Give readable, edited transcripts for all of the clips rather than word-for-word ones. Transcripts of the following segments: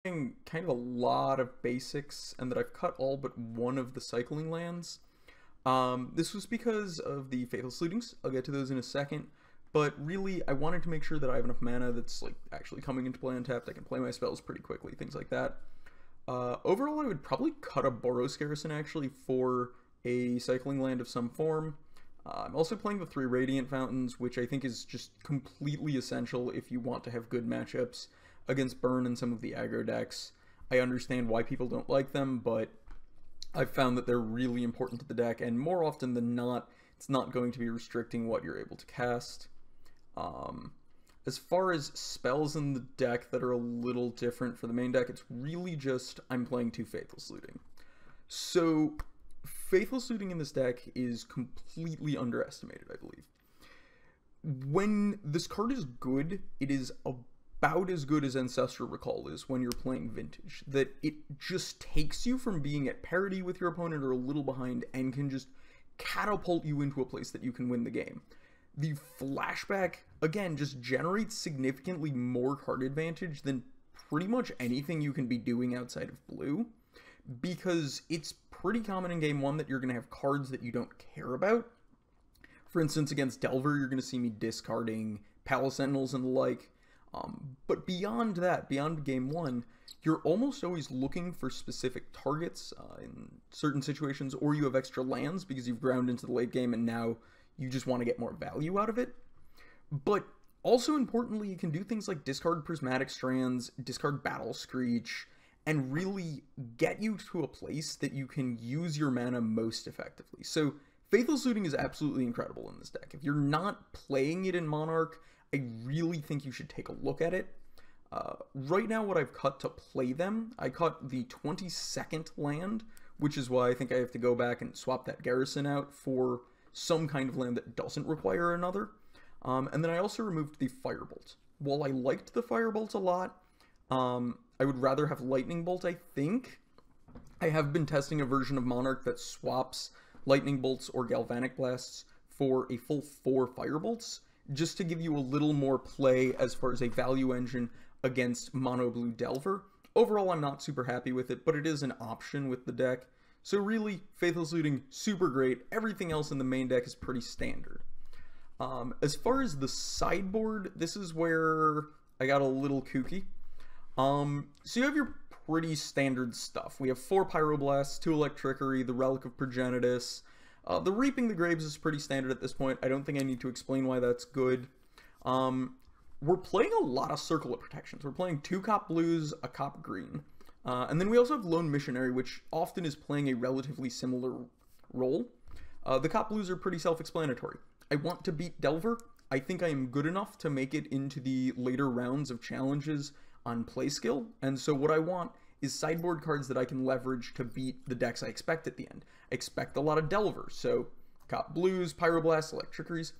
Kind of a lot of basics, and that I've cut all but one of the cycling lands. This was because of the Faithless Lootings. I'll get to those in a second. But really, I wanted to make sure that I have enough mana that's like actually coming into play untapped. I can play my spells pretty quickly, things like that. Overall, I would probably cut a Boros Garrison actually for a cycling land of some form. I'm also playing the 3 Radiant Fountains, which I think is just completely essential if you want to have good matchups against Burn and some of the aggro decks. I understand why people don't like them, but I've found that they're really important to the deck, and more often than not, it's not going to be restricting what you're able to cast. As far as spells in the deck that are a little different for the main deck, it's really just I'm playing 2 Faithless Looting. So, Faithless Looting in this deck is completely underestimated, I believe. When this card is good, it is about as good as Ancestral Recall is when you're playing Vintage. That it just takes you from being at parity with your opponent or a little behind and can just catapult you into a place that you can win the game. The Flashback, again, just generates significantly more card advantage than pretty much anything you can be doing outside of blue, because it's pretty common in game 1 that you're going to have cards that you don't care about. For instance, against Delver, you're going to see me discarding Palace Sentinels and the like. But beyond that, beyond game 1, you're almost always looking for specific targets in certain situations, or you have extra lands because you've ground into the late game and now you just want to get more value out of it. But also importantly, you can do things like discard Prismatic Strands, discard Battle Screech, and really get you to a place that you can use your mana most effectively. So Faithless Looting is absolutely incredible in this deck. If you're not playing it in Monarch, I really think you should take a look at it. Right now, what I've cut to play them, I cut the 22nd land, which is why I think I have to go back and swap that Garrison out for some kind of land that doesn't require another. And then I also removed the Firebolt. While I liked the Firebolt a lot, I would rather have Lightning Bolt, I think. I have been testing a version of Monarch that swaps Lightning Bolts or Galvanic Blasts for a full 4 Firebolts, just to give you a little more play as far as a value engine against Mono Blue Delver. Overall, I'm not super happy with it, but it is an option with the deck. So really, Faithless Looting, super great. Everything else in the main deck is pretty standard. As far as the sideboard, this is where I got a little kooky. So you have your pretty standard stuff. We have 4 Pyroblasts, 2 Electrickery, the Relic of Progenitus. The Reaping the Graves is pretty standard at this point. I don't think I need to explain why that's good. We're playing a lot of Circle of Protections. We're playing 2 Cop Blues, a Cop Green. And then we also have Lone Missionary, which often is playing a relatively similar role. The Cop Blues are pretty self-explanatory. I want to beat Delver. I think I am good enough to make it into the later rounds of challenges on play skill. And so what I want is sideboard cards that I can leverage to beat the decks I expect at the end. I expect a lot of Delver, so Cop Blues, Pyroblasts, Electrickeries.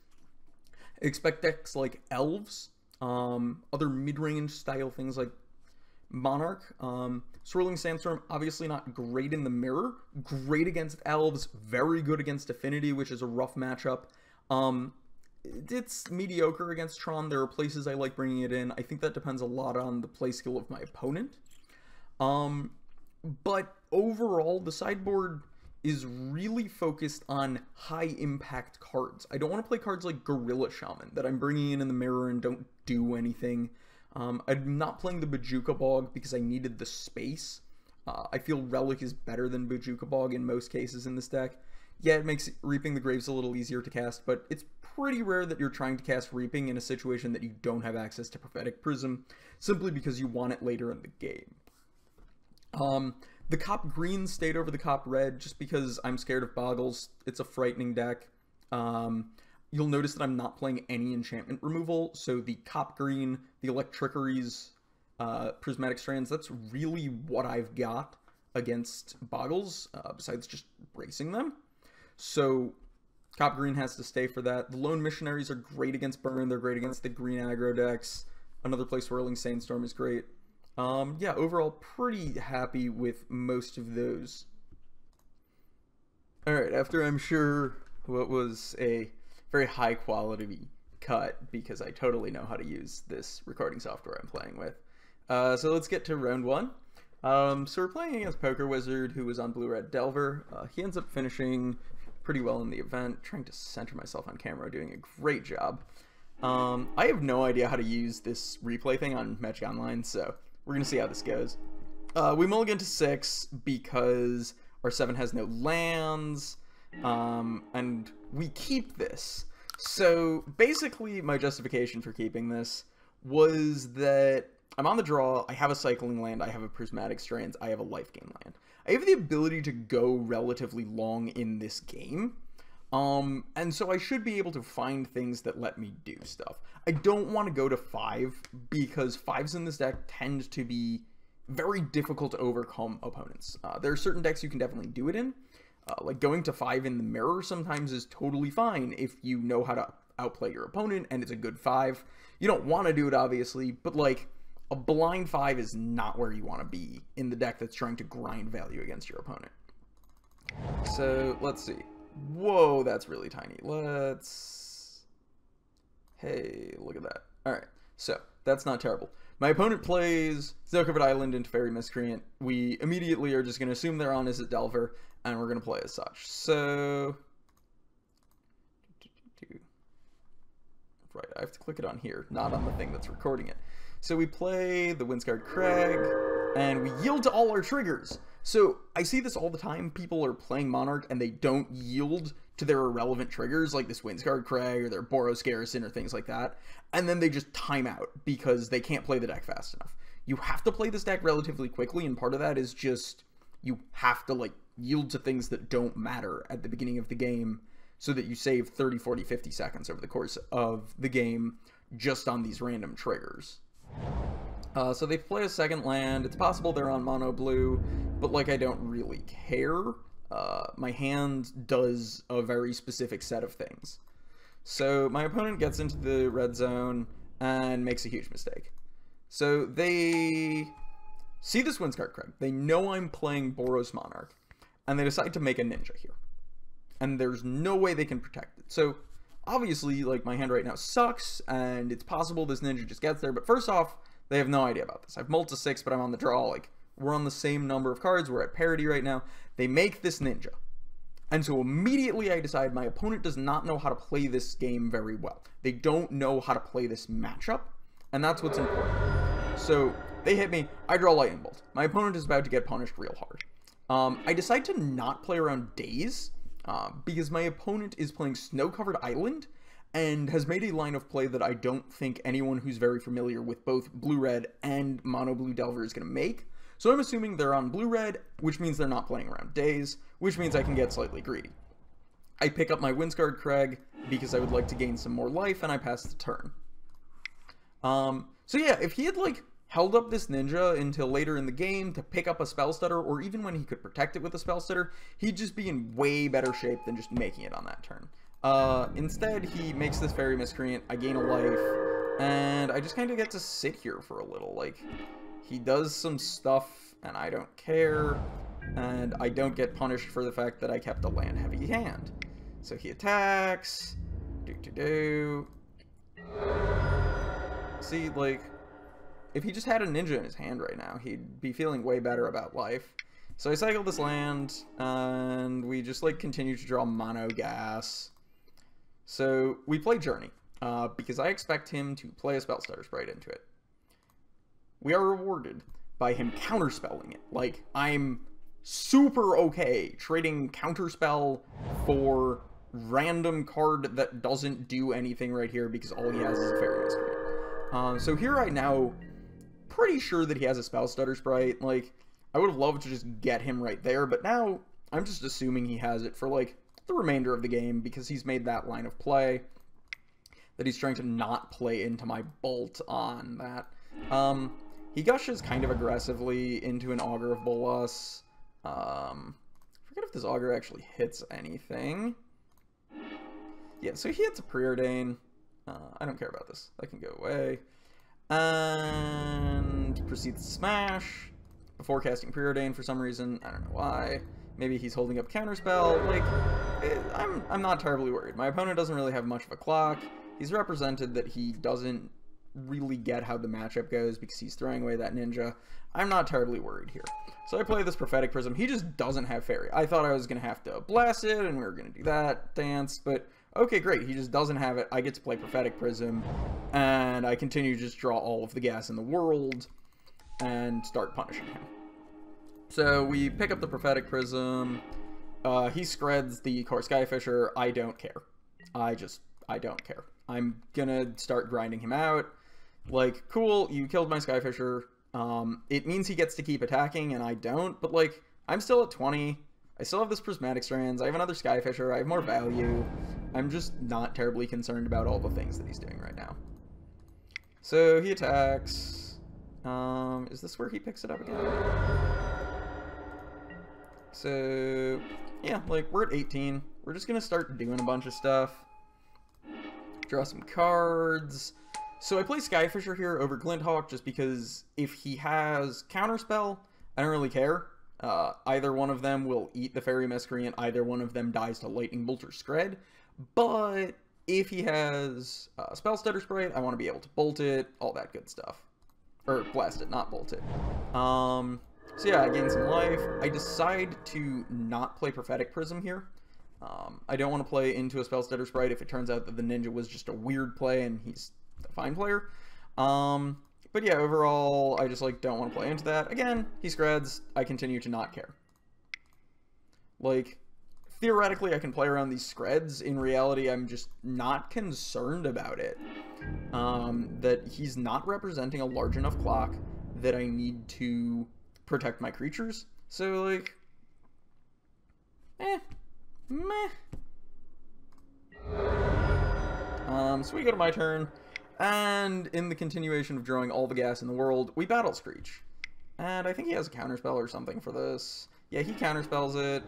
I expect decks like Elves, other mid-range style things like Monarch. Swirling Sandstorm, obviously not great in the mirror, great against Elves, very good against Affinity, which is a rough matchup. It's mediocre against Tron. There are places I like bringing it in. I think that depends a lot on the play skill of my opponent. But overall, the sideboard is really focused on high impact cards. I don't want to play cards like Gorilla Shaman that I'm bringing in the mirror and don't do anything. I'm not playing the Bojuka Bog because I needed the space. I feel Relic is better than Bojuka Bog in most cases in this deck. Yeah, it makes Reaping the Graves a little easier to cast, but it's pretty rare that you're trying to cast Reaping in a situation that you don't have access to Prophetic Prism, simply because you want it later in the game. The Cop Green stayed over the Cop Red just because I'm scared of Boggles. It's a frightening deck. You'll notice that I'm not playing any enchantment removal, so the Cop Green, the Electrickeries, Prismatic Strands, that's really what I've got against Boggles, besides just bracing them. So Cop Green has to stay for that. The Lone Missionaries are great against Burn, they're great against the green aggro decks. Another place Swirling Sandstorm is great. Yeah, overall, pretty happy with most of those. Alright, after I'm sure what was a very high quality cut, because I totally know how to use this recording software I'm playing with, So let's get to round one. So we're playing against Poker Wizard, who was on Blue-Red Delver. He ends up finishing pretty well in the event, trying to center myself on camera, doing a great job. I have no idea how to use this replay thing on Magic Online, so we're going to see how this goes. We mulligan to 6 because our 7 has no lands, and we keep this. So basically my justification for keeping this was that I'm on the draw, I have a cycling land, I have a prismatic strands, I have a life gain land. I have the ability to go relatively long in this game, and so I should be able to find things that let me do stuff. I don't want to go to 5, because 5s in this deck tend to be very difficult to overcome opponents. There are certain decks you can definitely do it in, like going to 5 in the mirror sometimes is totally fine if you know how to outplay your opponent and it's a good 5. You don't want to do it, obviously, but like, a blind 5 is not where you want to be in the deck that's trying to grind value against your opponent. So, let's see. Whoa, that's really tiny. Hey, look at that. Alright, so, that's not terrible. My opponent plays Snow-Covered Island into Fairy Miscreant. We immediately are just going to assume they're on Izzet Delver, and we're going to play as such. So, right, I have to click it on here, not on the thing that's recording it. So we play the Windscarred Crag, and we yield to all our triggers. So I see this all the time. People are playing Monarch, and they don't yield to their irrelevant triggers, like this Windscarred Crag, or their Boros Garrison, or things like that. And then they just time out, because they can't play the deck fast enough. You have to play this deck relatively quickly, and part of that is just, you have to, like, yield to things that don't matter at the beginning of the game, so that you save 30, 40, 50 seconds over the course of the game, just on these random triggers. So they play a second land. It's possible they're on mono blue, but like I don't really care. My hand does a very specific set of things. So my opponent gets into the red zone and makes a huge mistake. So they see this Windscarred Crag. They know I'm playing Boros Monarch, and they decide to make a ninja here. And there's no way they can protect it. So obviously, like, my hand right now sucks, and it's possible this ninja just gets there, but first off, they have no idea about this. I've mulled to 6, but I'm on the draw. Like, we're on the same number of cards. We're at parity right now. They make this ninja. And so immediately I decide my opponent does not know how to play this game very well. They don't know how to play this matchup, and that's what's important. So they hit me. I draw Lightning Bolt. My opponent is about to get punished real hard. I decide to not play around Daze, because my opponent is playing Snow-Covered Island and has made a line of play that I don't think anyone who's very familiar with both Blue-Red and Mono-Blue Delver is going to make. So I'm assuming they're on Blue-Red, which means they're not playing around Daze, which means I can get slightly greedy. I pick up my Windscarred Crag because I would like to gain some more life, and I pass the turn. So yeah, if he had, like, held up this ninja until later in the game to pick up a spell stutter, or even when he could protect it with a spell stutter, he'd just be in way better shape than just making it on that turn. Instead, he makes this Fairy Miscreant, I gain a life, and I just kind of get to sit here for a little. Like, he does some stuff, and I don't care, and I don't get punished for the fact that I kept a land-heavy hand. So he attacks, See, like, if he just had a ninja in his hand right now, he'd be feeling way better about life. So I cycle this land, and we just, like, continue to draw mono gas. So we play Journey, because I expect him to play a Spellstutter Sprite into it. We are rewarded by him counterspelling it. Like, I'm super okay trading counterspell for random card that doesn't do anything right here, because all he has is a Fairy Miscreant. So here right now, pretty sure that he has a Spellstutter Sprite. Like, I would have loved to just get him right there, but now I'm just assuming he has it for, like, the remainder of the game, because he's made that line of play that he's trying to not play into my bolt on that. He gushes kind of aggressively into an Augur of Bolas. I forget if this Augur actually hits anything. Yeah, so he hits a Preordain. I don't care about this. That can go away. And proceeds to smash before casting Preordain for some reason. I don't know why. Maybe he's holding up Counterspell. Like, I'm not terribly worried. My opponent doesn't really have much of a clock. He's represented that he doesn't really get how the matchup goes because he's throwing away that ninja. I'm not terribly worried here. So I play this Prophetic Prism. He just doesn't have Fairy. I thought I was going to have to blast it, and we were going to do that dance, but okay, great. He just doesn't have it. I get to play Prophetic Prism, and I continue to just draw all of the gas in the world and start punishing him. So we pick up the Prophetic Prism. He screds the Core Skyfisher. I don't care. I don't care. I'm gonna start grinding him out. Like, cool, you killed my Skyfisher. It means he gets to keep attacking, and I don't, but, like, I'm still at 20. I still have this Prismatic Strands. I have another Skyfisher. I have more value. I'm just not terribly concerned about all the things that he's doing right now. So he attacks. Is this where he picks it up again? So, yeah, like, we're at 18. We're just gonna start doing a bunch of stuff. Draw some cards. So I play Skyfisher here over Glinthawk just because if he has Counterspell, I don't really care. Either one of them will eat the Fairy Miscreant, either one of them dies to Lightning Bolt or Scred. But if he has Spell Stutter Sprite, I want to be able to bolt it, all that good stuff. Or blast it, not bolt it. So yeah, I gain some life. I decide to not play Prophetic Prism here. I don't want to play into a Spell Stutter Sprite if it turns out that the ninja was just a weird play and he's a fine player. But yeah, overall, I just, like, don't want to play into that. Again, he screds. I continue to not care. Like, theoretically, I can play around these screds. In reality, I'm just not concerned about it. That he's not representing a large enough clock that I need to protect my creatures. So, like, meh. So we go to my turn. And in the continuation of drawing all the gas in the world, we Battle Screech. And I think he has a counterspell or something for this. Yeah, he counterspells it.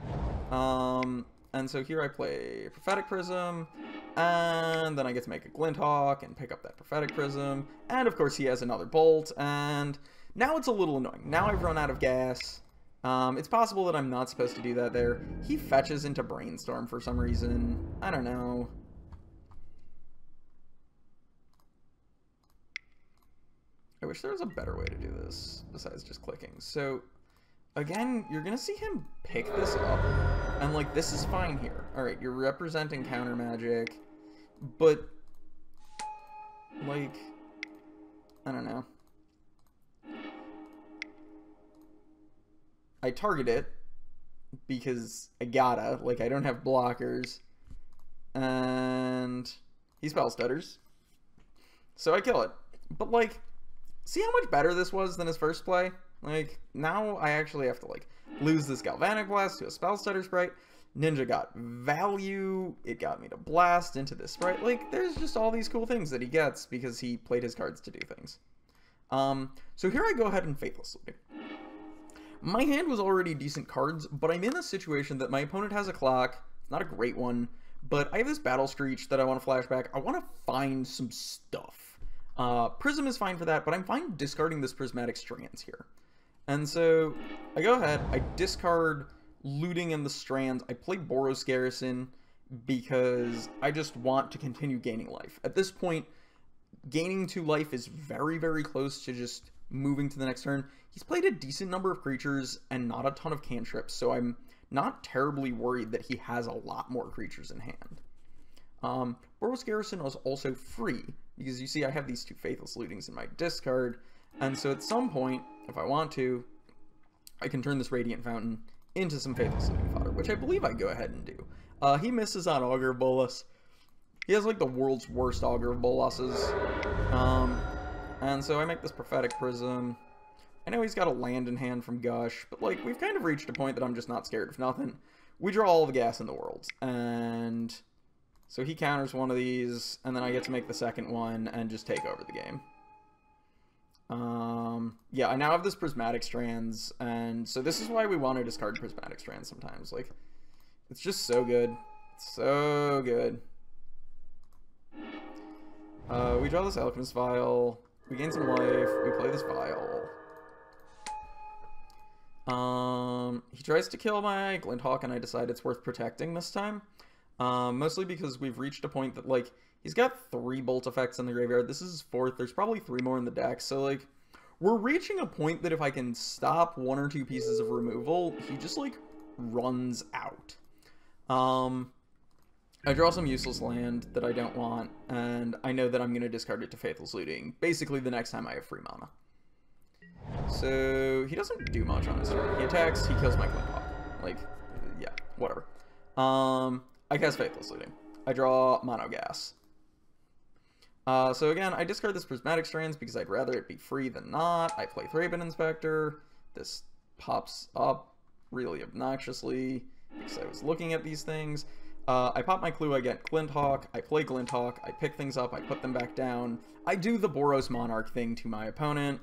And so here I play Prophetic Prism. And then I get to make a Glinthawk and pick up that Prophetic Prism. And of course he has another Bolt. And now it's a little annoying. Now I've run out of gas. It's possible that I'm not supposed to do that there. He fetches into Brainstorm for some reason. I don't know. I wish there was a better way to do this besides just clicking. So, again, you're going to see him pick this up. And, like, this is fine here. Alright, you're representing counter magic. But, like, I don't know. I target it because I gotta. Like, I don't have blockers. And he spell stutters. So I kill it. But, like, see how much better this was than his first play? Like, now I actually have to, like, lose this Galvanic Blast to a Spell Stutter Sprite. Ninja got value. It got me to blast into this sprite. Like, there's just all these cool things that he gets because he played his cards to do things. So here I go ahead and Faithless Looting. My hand was already decent cards, but I'm in a situation that my opponent has a clock. It's not a great one, but I have this Battle Screech that I want to flashback. I want to find some stuff. Prism is fine for that, but I'm fine discarding this Prismatic Strands here. And so I go ahead, I discard Looting and the Strands. I play Boros Garrison because I just want to continue gaining life. At this point, gaining 2 life is very, very close to just moving to the next turn. He's played a decent number of creatures and not a ton of cantrips, so I'm not terribly worried that he has a lot more creatures in hand. Boros Garrison was also free, because you see I have these 2 Faithless Lootings in my discard, and so at some point, if I want to, I can turn this Radiant Fountain into some Faithless Looting fodder, which I believe I go ahead and do. He misses on Augur of Bolas. He has like the world's worst Augur of Bolas's. And so I make this Prophetic Prism. I know he's got a land in hand from Gush, but like we've kind of reached a point that I'm just not scared of nothing. We draw all the gas in the world, and so he counters one of these, and then I get to make the second one and just take over the game. Yeah, I now have this Prismatic Strands, and so this is why we want to discard Prismatic Strands sometimes. Like, it's just so good. It's so good. We draw this Alchemist Vial. We gain some life. We play this Vial. He tries to kill my Glinthawk, and I decide it's worth protecting this time. Mostly because we've reached a point that, like, He's got 3 bolt effects in the graveyard. This is his 4th. There's probably 3 more in the deck. So, like, we're reaching a point that if I can stop 1 or 2 pieces of removal, he just, like, runs out. I draw some useless land that I don't want, and I know that I'm going to discard it to Faithless Looting, basically the next time I have free mana. So, he doesn't do much on his turn. He attacks, he kills my Glinthawk. Like, yeah, whatever. I cast Faithless Looting. I draw Mono Gas. So again, I discard this Prismatic Strands because I'd rather it be free than not. I play Thraben Inspector. This pops up really obnoxiously because I was looking at these things. I pop my clue, I get Glinthawk, I play Glinthawk, I pick things up, I put them back down. I do the Boros Monarch thing to my opponent.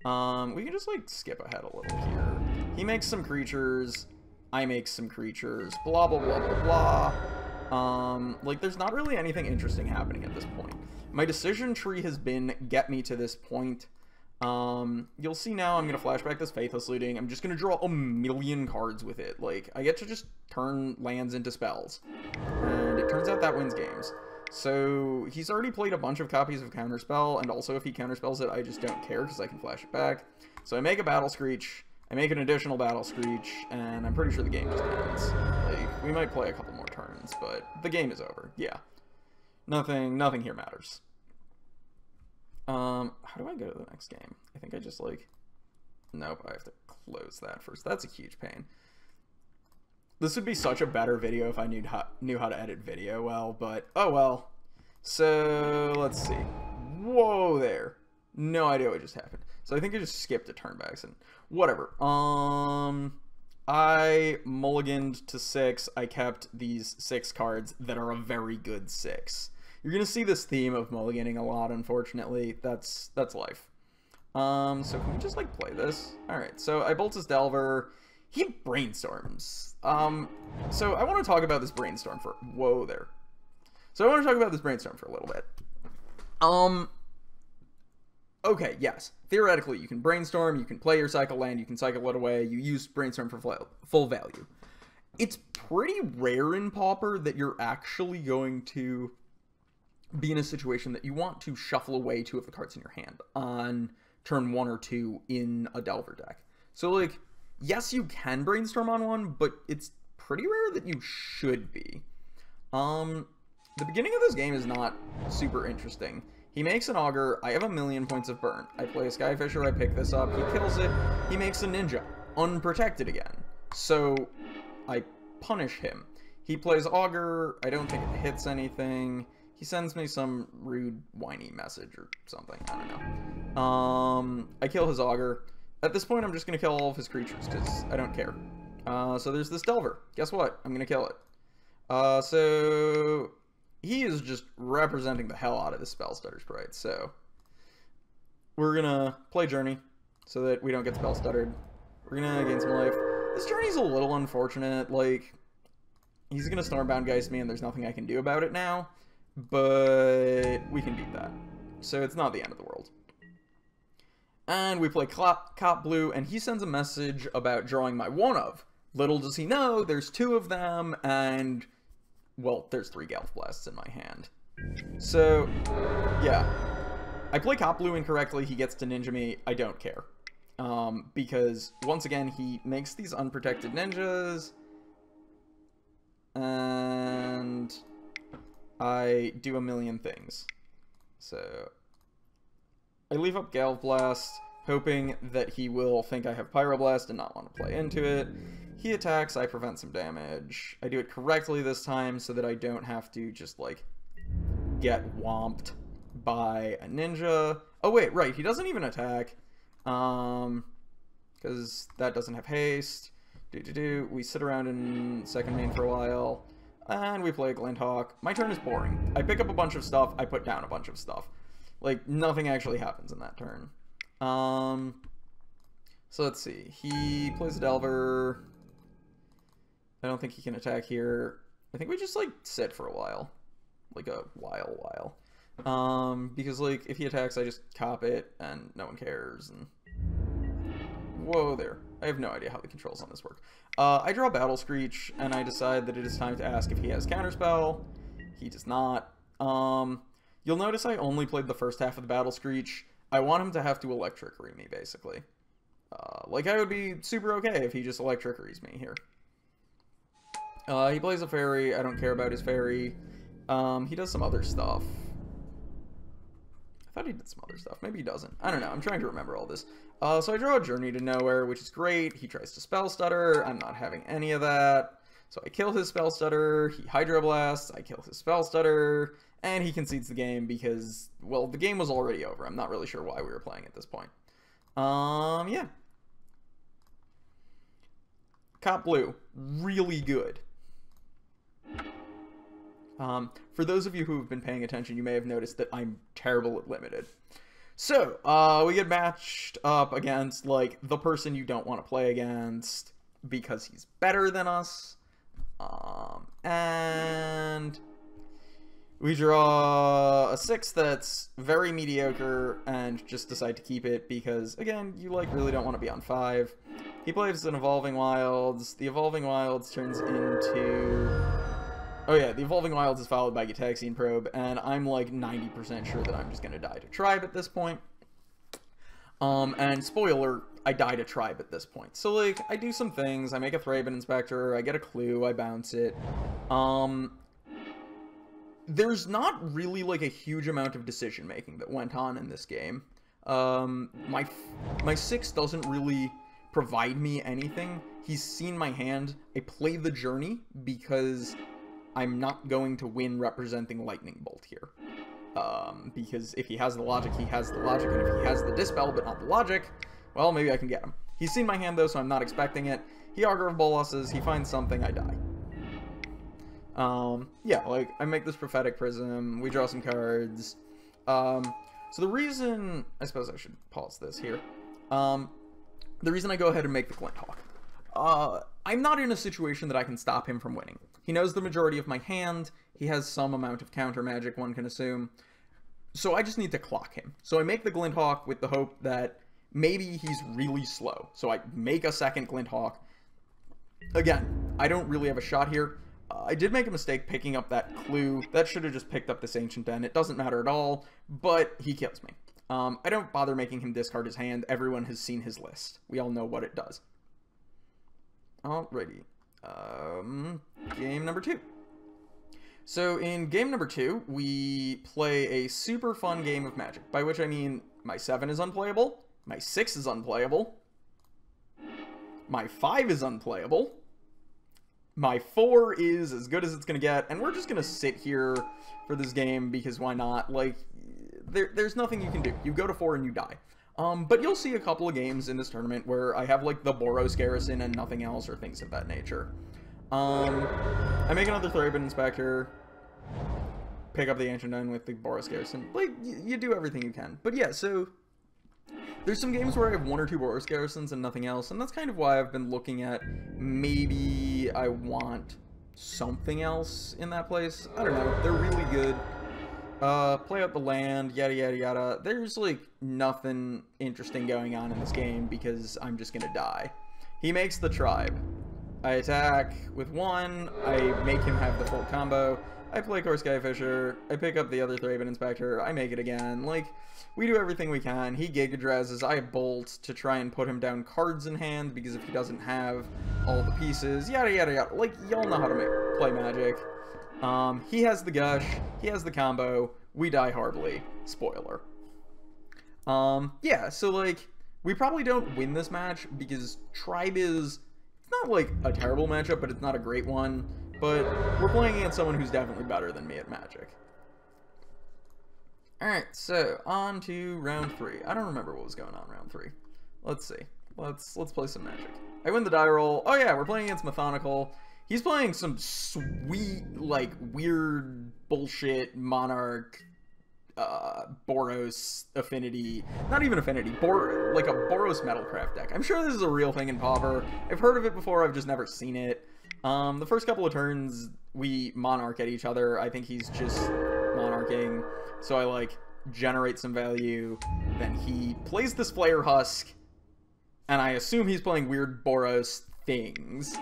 We can just, like, skip ahead a little here. He makes some creatures, I make some creatures, blah, blah, blah, blah, blah. Like, there's not really anything interesting happening at this point. My decision tree has been get me to this point. You'll see now I'm going to flashback this Faithless Looting. I'm just going to draw a million cards with it. Like, I get to just turn lands into spells. And it turns out that wins games. So, he's already played a bunch of copies of Counterspell, and also if he counterspells it, I just don't care because I can flash it back. So I make a Battle Screech, I make an additional Battle Screech, and I'm pretty sure the game just ends. Like, we might play a couple more turns, but the game is over. Yeah. Nothing here matters. How do I go to the next game? I think I just, like... Nope, I have to close that first. That's a huge pain. This would be such a better video if I knew how to edit video well, but oh well. So, let's see. Whoa there. No idea what just happened. So I think I just skipped a turn by accident. Whatever. I mulliganed to 6. I kept these 6 cards that are a very good 6. You're gonna see this theme of mulliganing a lot, unfortunately. That's life. So can we just, like, play this? Alright, so I bolt his Delver. He brainstorms. So I want to talk about this brainstorm for... Whoa there. So I want to talk about this brainstorm for a little bit. Okay, yes. Theoretically, you can brainstorm, you can play your cycle land, you can cycle it away, you use brainstorm for full value. It's pretty rare in Pauper that you're actually going to be in a situation that you want to shuffle away 2 of the cards in your hand on turn 1 or 2 in a Delver deck. So, like, yes, you can brainstorm on one, but it's pretty rare that you should be. The beginning of this game is not super interesting. He makes an Augur, I have 1,000,000 points of burn. I play a Skyfisher, I pick this up, he kills it, he makes a Ninja, unprotected again. So, I punish him. He plays Augur, I don't think it hits anything. He sends me some rude, whiny message or something, I don't know. I kill his Augur. At this point, I'm just going to kill all of his creatures, because I don't care. So there's this Delver. Guess what? I'm going to kill it. So he is just representing the hell out of this Spellstutter Sprite, so we're going to play Journey, so that we don't get Spellstuttered. We're going to gain some life. This Journey's a little unfortunate, like, he's going to Stormbound Geist me, and there's nothing I can do about it now, but we can beat that. So it's not the end of the world. And we play Cop Blue, and he sends a message about drawing my one of. Little does he know, there's 2 of them, and, well, there's 3 Galv Blasts in my hand. So, yeah. I play Cop Blue incorrectly, he gets to Ninja me, I don't care. Because, once again, he makes these unprotected ninjas, and I do 1,000,000 things. So, I leave up Galv Blast, hoping that he will think I have Pyroblast and not want to play into it. He attacks, I prevent some damage. I do it correctly this time so that I don't have to just, like, get whomped by a ninja. Oh, wait, right, he doesn't even attack. Because that doesn't have haste. We sit around in second main for a while, and we play Glinthawk. My turn is boring. I pick up a bunch of stuff, I put down a bunch of stuff. Like, nothing actually happens in that turn. So let's see. He plays a Delver. I don't think he can attack here. I think we just, like, sit for a while. Like, a while. Because, like, if he attacks, I just cop it, and no one cares, and... Whoa there. I have no idea how the controls on this work. I draw Battle Screech, and I decide that it is time to ask if he has Counterspell. He does not. You'll notice I only played the first half of the Battle Screech. I want him to have to electrickery me, basically. Like, I would be super okay if he just electrickeries me here. He plays a fairy. I don't care about his fairy. He does some other stuff. I thought he did some other stuff. Maybe he doesn't. I don't know. I'm trying to remember all this. So I draw a Journey to Nowhere, which is great. He tries to Spell Stutter. I'm not having any of that. So I kill his Spell Stutter. He Hydroblasts. I kill his Spell Stutter. And he concedes the game because, well, the game was already over. I'm not really sure why we were playing at this point. Yeah. Cop Blue. Really good. For those of you who have been paying attention, you may have noticed that I'm terrible at Limited. So, we get matched up against, like, the person you don't want to play against because he's better than us. And we draw a 6 that's very mediocre and just decide to keep it because, again, you, like, really don't want to be on 5. He plays an Evolving Wilds. The Evolving Wilds turns into... Oh yeah, the Evolving Wilds is followed by Gitaxian Probe, and I'm like 90% sure that I'm just going to die to Tribe at this point. And spoiler, I die to Tribe at this point. So like, I do some things, I make a Thraben Inspector, I get a clue, I bounce it. There's not really like a huge amount of decision making that went on in this game. My 6 doesn't really provide me anything. He's seen my hand. I play the Journey because I'm not going to win representing Lightning Bolt here. Because if he has the logic, he has the logic, and if he has the Dispel but not the logic, well, maybe I can get him. He's seen my hand, though, so I'm not expecting it. He Augur of Bolosses, he finds something, I die. Yeah, like, I make this Prophetic Prism, we draw some cards. So the reason... I suppose I should pause this here. The reason I go ahead and make the Glint Hawk. I'm not in a situation that I can stop him from winning. He knows the majority of my hand. He has some amount of counter magic, one can assume. So I just need to clock him. So I make the Glint Hawk with the hope that maybe he's really slow. So I make a second Glint Hawk. Again, I don't really have a shot here. I did make a mistake picking up that clue. That should have just picked up this Ancient Den. It doesn't matter at all, but he kills me. I don't bother making him discard his hand. Everyone has seen his list. We all know what it does. Alrighty. Game number 2. So in game number 2, we play a super fun game of Magic, by which I mean my 7 is unplayable, my 6 is unplayable, my 5 is unplayable, my 4 is as good as it's gonna get, and we're just gonna sit here for this game because why not? Like, there's nothing you can do. You go to 4 and you die. But you'll see a couple of games in this tournament where I have, like, the Boros Garrison and nothing else, or things of that nature. I make another Thraben Inspector, pick up the Ancient Den with the Boros Garrison. Like, you do everything you can. But yeah, so there's some games where I have 1 or 2 Boros Garrisons and nothing else, and that's kind of why I've been looking at maybe I want something else in that place. I don't know. They're really good. Play out the land, yada yada yada. There's, like, nothing interesting going on in this game because I'm just gonna die. He makes the Tribe. I attack with 1, I make him have the full combo, I play Core Skyfisher, I pick up the other Thraben Inspector, I make it again. Like, we do everything we can. He Giga Dresses, I Bolt to try and put him down cards in hand, because if he doesn't have all the pieces, yada yada yada. Like, y'all know how to play Magic. He has the Gush, he has the combo, we die horribly. Spoiler. Yeah, so, like, we probably don't win this match, because Tribe is... It's not, like, a terrible matchup, but it's not a great one. But we're playing against someone who's definitely better than me at Magic. Alright, so, on to round 3. I don't remember what was going on round 3. Let's see. Let's play some Magic. I win the die roll. Oh yeah, we're playing against Methonical. He's playing some sweet, like, weird bullshit Monarch, Boros affinity, not even affinity, like a Boros Metalcraft deck. I'm sure this is a real thing in Pauper. I've heard of it before, I've just never seen it. The first couple of turns, we Monarch at each other. I think he's just Monarching, so I, like, generate some value. Then he plays this Flare Husk, and I assume he's playing weird Boros things.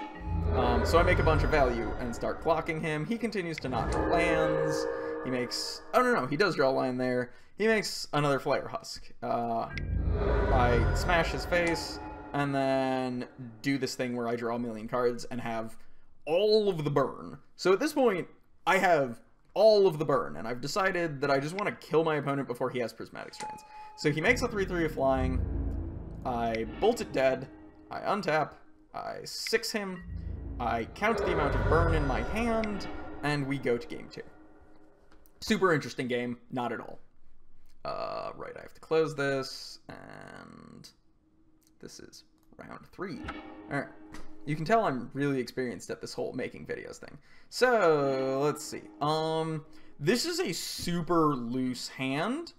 So I make a bunch of value and start clocking him. He continues to not draw lands. He makes... Oh, no, he does draw a line there. He makes another Flare Husk. I smash his face, and then do this thing where I draw a million cards and have all of the burn. So at this point, I have all of the burn, and I've decided that I just want to kill my opponent before he has Prismatic Strands. So he makes a 3/3 of flying. I bolt it dead. I untap. I 6 him. I count the amount of burn in my hand, and we go to game 2. Super interesting game. Not at all. Right, I have to close this, and this is round 3. Alright. You can tell I'm really experienced at this whole making videos thing. So, let's see. This is a super loose hand,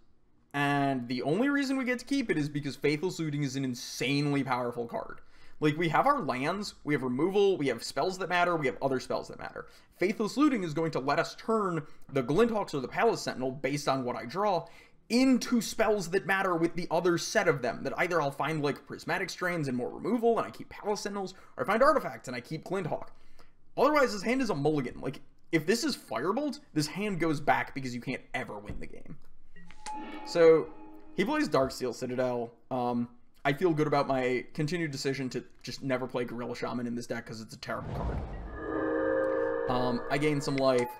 and the only reason we get to keep it is because Faithless Looting is an insanely powerful card. Like, we have our lands, we have removal, we have spells that matter, we have other spells that matter. Faithless Looting is going to let us turn the Glinthawks or the Palace Sentinel, based on what I draw, into spells that matter with the other set of them, that either I'll find, like, Prismatic Strands and more removal, and I keep Palace Sentinels, or I find Artifacts and I keep Glinthawk. Otherwise, this hand is a mulligan. Like, if this is Firebolt, this hand goes back because you can't ever win the game. So, he plays Darksteel Citadel. I feel good about my continued decision to just never play Gorilla Shaman in this deck because it's a terrible card. I gain some life.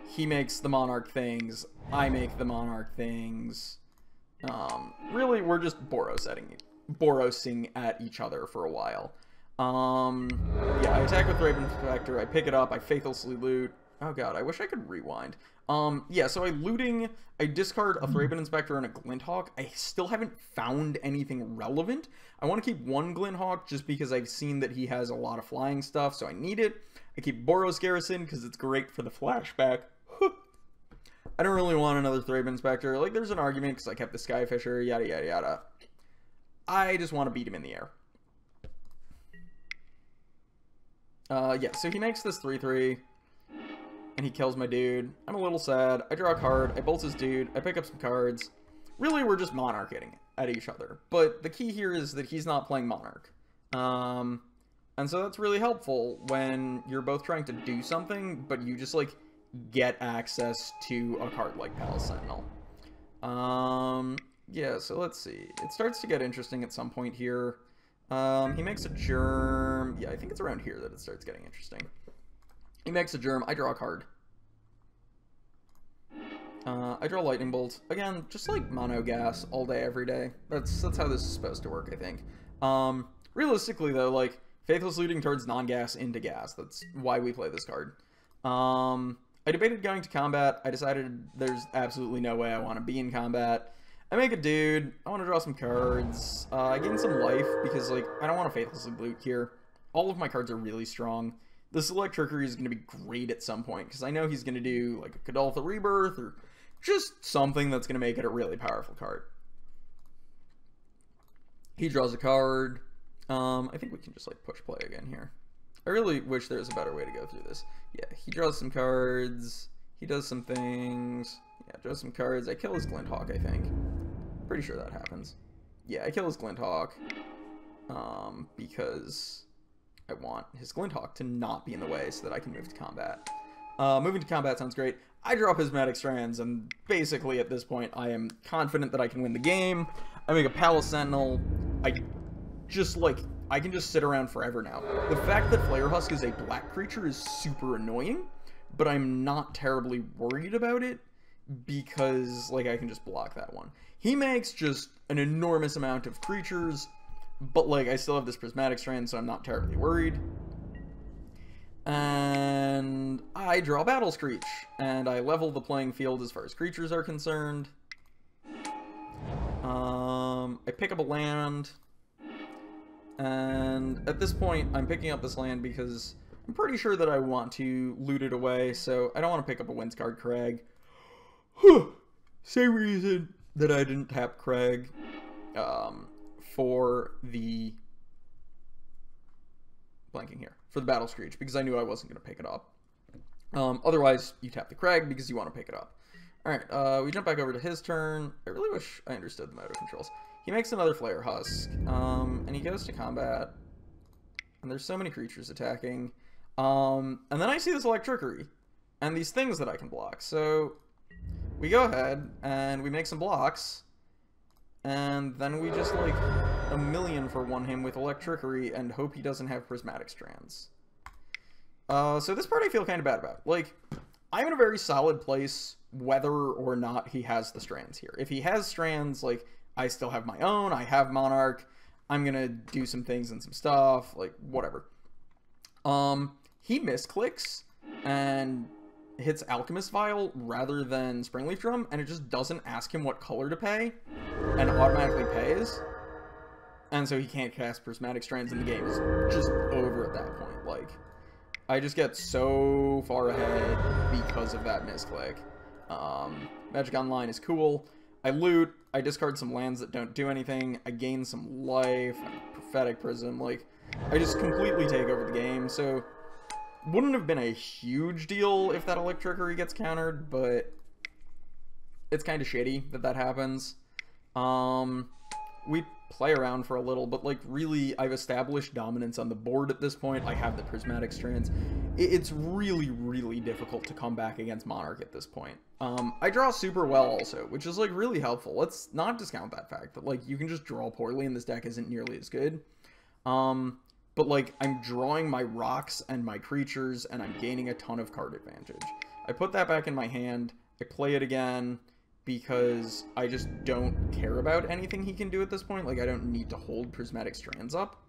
He makes the Monarch things. I make the Monarch things. Really, we're just Borosing at each other for a while. Yeah, I attack with Thraben Inspector. I pick it up. I faithlessly loot. Oh god, I wish I could rewind. Yeah, so I discard a Thraben Inspector and a Glinthawk. I still haven't found anything relevant. I want to keep one Glinthawk just because I've seen that he has a lot of flying stuff, so I need it. I keep Boros Garrison because it's great for the flashback. I don't really want another Thraben Inspector. Like, there's an argument because I kept the Skyfisher, yada yada yada. I just want to beat him in the air. Yeah, so he makes this 3/3. And he kills my dude. I'm a little sad. I draw a card. I bolt his dude. I pick up some cards. Really, we're just Monarching at each other. But the key here is that he's not playing Monarch. And so that's really helpful when you're both trying to do something, but you just, like, get access to a card like Palace Sentinel. Yeah, so let's see. It starts to get interesting at some point here. He makes a Germ. Yeah, I think it's around here that it starts getting interesting. He makes a Germ. I draw a card. I draw Lightning Bolt. Again, just like mono gas all day, every day. That's how this is supposed to work, I think. Realistically, though, like, Faithless Looting turns non-gas into gas. That's why we play this card. I debated going to combat. I decided there's absolutely no way I want to be in combat. I make a dude. I want to draw some cards. I gain some life because, like, I don't want to Faithlessly Loot here. All of my cards are really strong. The Select Trickery is going to be great at some point, because I know he's going to do, like, a Kadoltha Rebirth, or just something that's going to make it a really powerful card. He draws a card. I think we can just, like, push play again here. I really wish there was a better way to go through this. Yeah, he draws some cards. He does some things. Yeah, draws some cards. I kill his Glinthawk, I think. Pretty sure that happens. Yeah, I kill his Glinthawk. Because I want his Glinthawk to not be in the way so that I can move to combat. Moving to combat sounds great. I draw Prismatic Strands, and basically at this point I am confident that I can win the game. I make a Palace Sentinel. I can just sit around forever now. The fact that Flare Husk is a black creature is super annoying, but I'm not terribly worried about it because, like, I can just block that one. He makes just an enormous amount of creatures, but, like, I still have this Prismatic Strand, so I'm not terribly worried. And I draw Battle Screech, and I level the playing field as far as creatures are concerned. I pick up a land, and at this point, I'm picking up this land because I'm pretty sure that I want to loot it away, so I don't want to pick up a Windscarred Crag. Same reason that I didn't tap Crag for the Battle Screech, because I knew I wasn't going to pick it up. Otherwise, you tap the Crag because you want to pick it up. Alright, we jump back over to his turn. I really wish I understood the motor controls. He makes another Flare Husk, and he goes to combat, and there's so many creatures attacking. And then I see this Electrickery, and these things that I can block, so we go ahead and we make some blocks, and then we just, like, a million for one him with Electrickery and hope he doesn't have Prismatic Strands. So this part I feel kind of bad about. Like, I'm in a very solid place whether or not he has the Strands here. If he has Strands, like, I still have my own, I have Monarch, I'm gonna do some things and some stuff, like, whatever. He misclicks and hits Alchemist Vial rather than Springleaf Drum, and it just doesn't ask him what color to pay, and automatically pays. And so he can't cast Prismatic Strands, and the game is just over at that point. Like, I just get so far ahead because of that misclick. Magic Online is cool. I loot, I discard some lands that don't do anything, I gain some life, Prophetic Prism, like, I just completely take over the game, so wouldn't have been a huge deal if that Electrickery gets countered, but it's kind of shitty that that happens. We play around for a little, but, like, really, I've established dominance on the board at this point. I have the Prismatic Strands. It's really, really difficult to come back against Monarch at this point. I draw super well also, which is, like, really helpful. Let's not discount that fact, that, like, you can just draw poorly and this deck isn't nearly as good. But, like, I'm drawing my rocks and my creatures, and I'm gaining a ton of card advantage. I put that back in my hand, I play it again, because I just don't care about anything he can do at this point. Like, I don't need to hold Prismatic Strands up.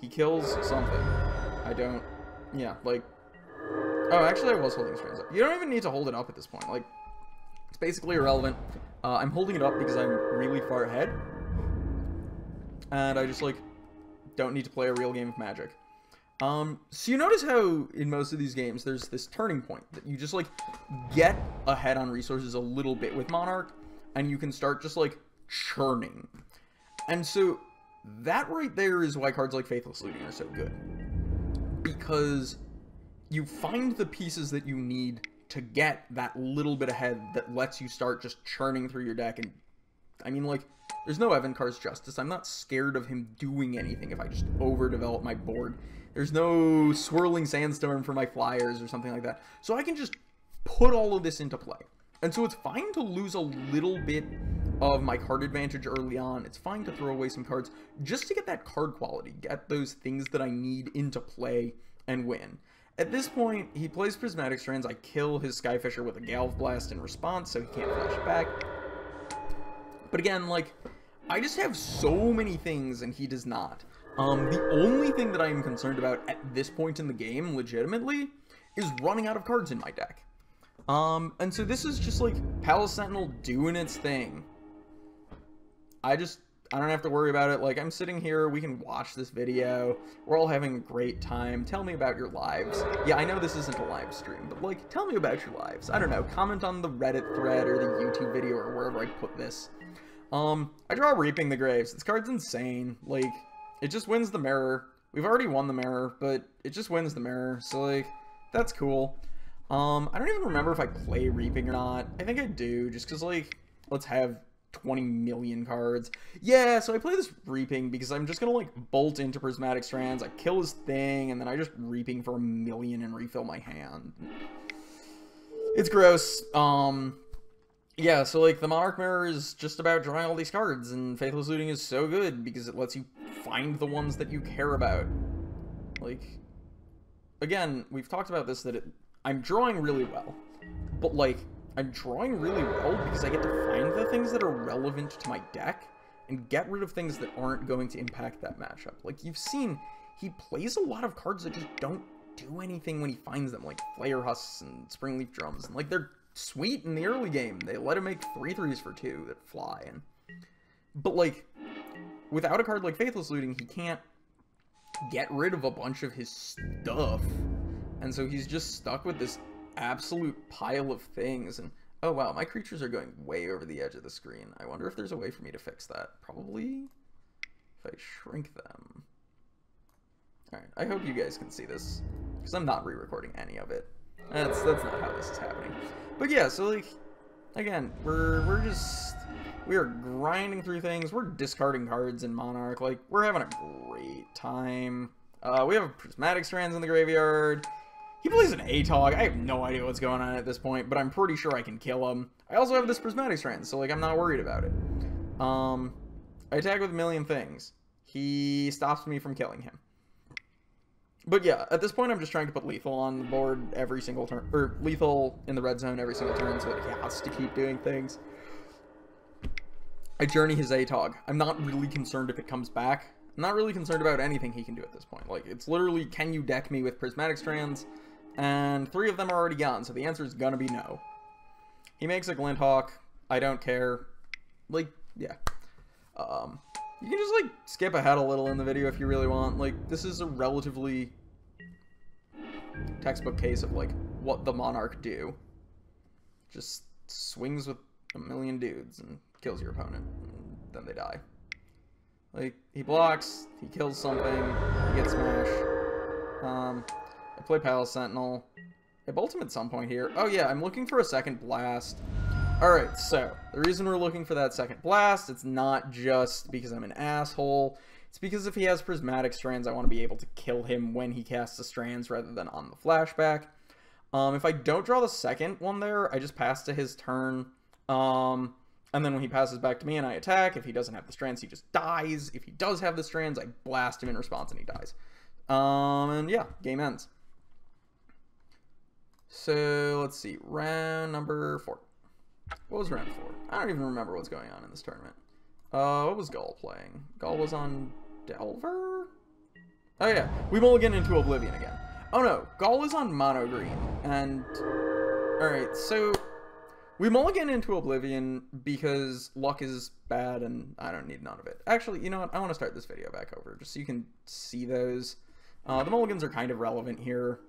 He kills something. I don't... Yeah, like... Oh, actually, I was holding Strands up. You don't even need to hold it up at this point. Like, it's basically irrelevant. I'm holding it up because I'm really far ahead. And I just, like, don't need to play a real game of Magic. So you notice how in most of these games there's this turning point that you just, like, get ahead on resources a little bit with Monarch, and you can start just, like, churning. And so that right there is why cards like Faithless Looting are so good. Because you find the pieces that you need to get that little bit ahead that lets you start just churning through your deck. And I mean, like, there's no Evenkar's Justice. I'm not scared of him doing anything if I just overdevelop my board. There's no Swirling Sandstorm for my flyers or something like that. So I can just put all of this into play. And so it's fine to lose a little bit of my card advantage early on. It's fine to throw away some cards just to get that card quality, get those things that I need into play and win. At this point, he plays Prismatic Strands. I kill his Skyfisher with a Galv Blast in response, so he can't flash it back. But again, like, I just have so many things and he does not. The only thing that I am concerned about at this point in the game, legitimately, is running out of cards in my deck. And so this is just, like, Palace Sentinel doing its thing. I don't have to worry about it. Like, I'm sitting here, we can watch this video, we're all having a great time. Tell me about your lives. Yeah, I know this isn't a live stream, but, like, tell me about your lives. I don't know, comment on the Reddit thread or the YouTube video or wherever I put this. I draw Reaping the Graves. This card's insane. Like, it just wins the mirror. We've already won the mirror, but it just wins the mirror, so, like, that's cool. I don't even remember if I play Reaping or not. I think I do, just because, like, let's have 20 million cards. Yeah, so I play this Reaping because I'm just gonna, like, bolt into Prismatic Strands, I kill his thing, and then I just Reaping for 1 million and refill my hand. It's gross. Yeah, so, like, the Monarch Mirror is just about drawing all these cards, and Faithless Looting is so good because it lets you find the ones that you care about. Like, again, we've talked about this, that I'm drawing really well, but, like, I'm drawing really well because I get to find the things that are relevant to my deck and get rid of things that aren't going to impact that matchup. Like, you've seen, he plays a lot of cards that just don't do anything when he finds them, like Flare Husks and Springleaf Drums, and, like, they're sweet in the early game. They let him make 3/3s for 2 that fly, but, like, without a card like Faithless Looting, he can't get rid of a bunch of his stuff, and so he's just stuck with this absolute pile of things. And oh wow, my creatures are going way over the edge of the screen. I wonder if there's a way for me to fix that. Probably if I shrink them. Alright, I hope you guys can see this, because I'm not re-recording any of it. That's not how this is happening. But yeah, so, like, again, we are grinding through things. We're discarding cards in Monarch. Like, we're having a great time. We have Prismatic Strands in the graveyard. He plays an ATOG. I have no idea what's going on at this point, but I'm pretty sure I can kill him. I also have this Prismatic Strand, so, like, I'm not worried about it. I attack with a million things. He stops me from killing him. But yeah, at this point, I'm just trying to put lethal on the board every single turn, or lethal in the red zone every single turn, so that he has to keep doing things. I journey his ATOG. I'm not really concerned if it comes back. I'm not really concerned about anything he can do at this point. Like, it's literally, can you deck me with Prismatic Strands? And 3 of them are already gone, so the answer is gonna be no. He makes a Glinthawk. I don't care. Like, yeah. You can just, like, skip ahead a little in the video if you really want. Like, this is a relatively textbook case of, like, what the Monarch do. Just swings with a million dudes and kills your opponent, and then they die. Like, he blocks, he kills something, he gets smashed. I play Palace Sentinel. I bolt him at some point here. Oh yeah, I'm looking for a second blast. Alright, so, the reason we're looking for that second blast, it's not just because I'm an asshole. It's because if he has Prismatic Strands, I want to be able to kill him when he casts the Strands rather than on the flashback. If I don't draw the second one there, I just pass to his turn. And then when he passes back to me and I attack, if he doesn't have the Strands, he just dies. If he does have the Strands, I blast him in response and he dies. And yeah, game ends. So, let's see. Round number 4. What was round 4? I don't even remember what's going on in this tournament. What was Gull playing? Gull was on Delver? Oh yeah, we mulligan into Oblivion again. Oh no, Gull is on Mono Green. And, alright, so we mulligan into Oblivion because luck is bad and I don't need none of it. Actually, you know what? I want to start this video back over just so you can see those. The mulligans are kind of relevant here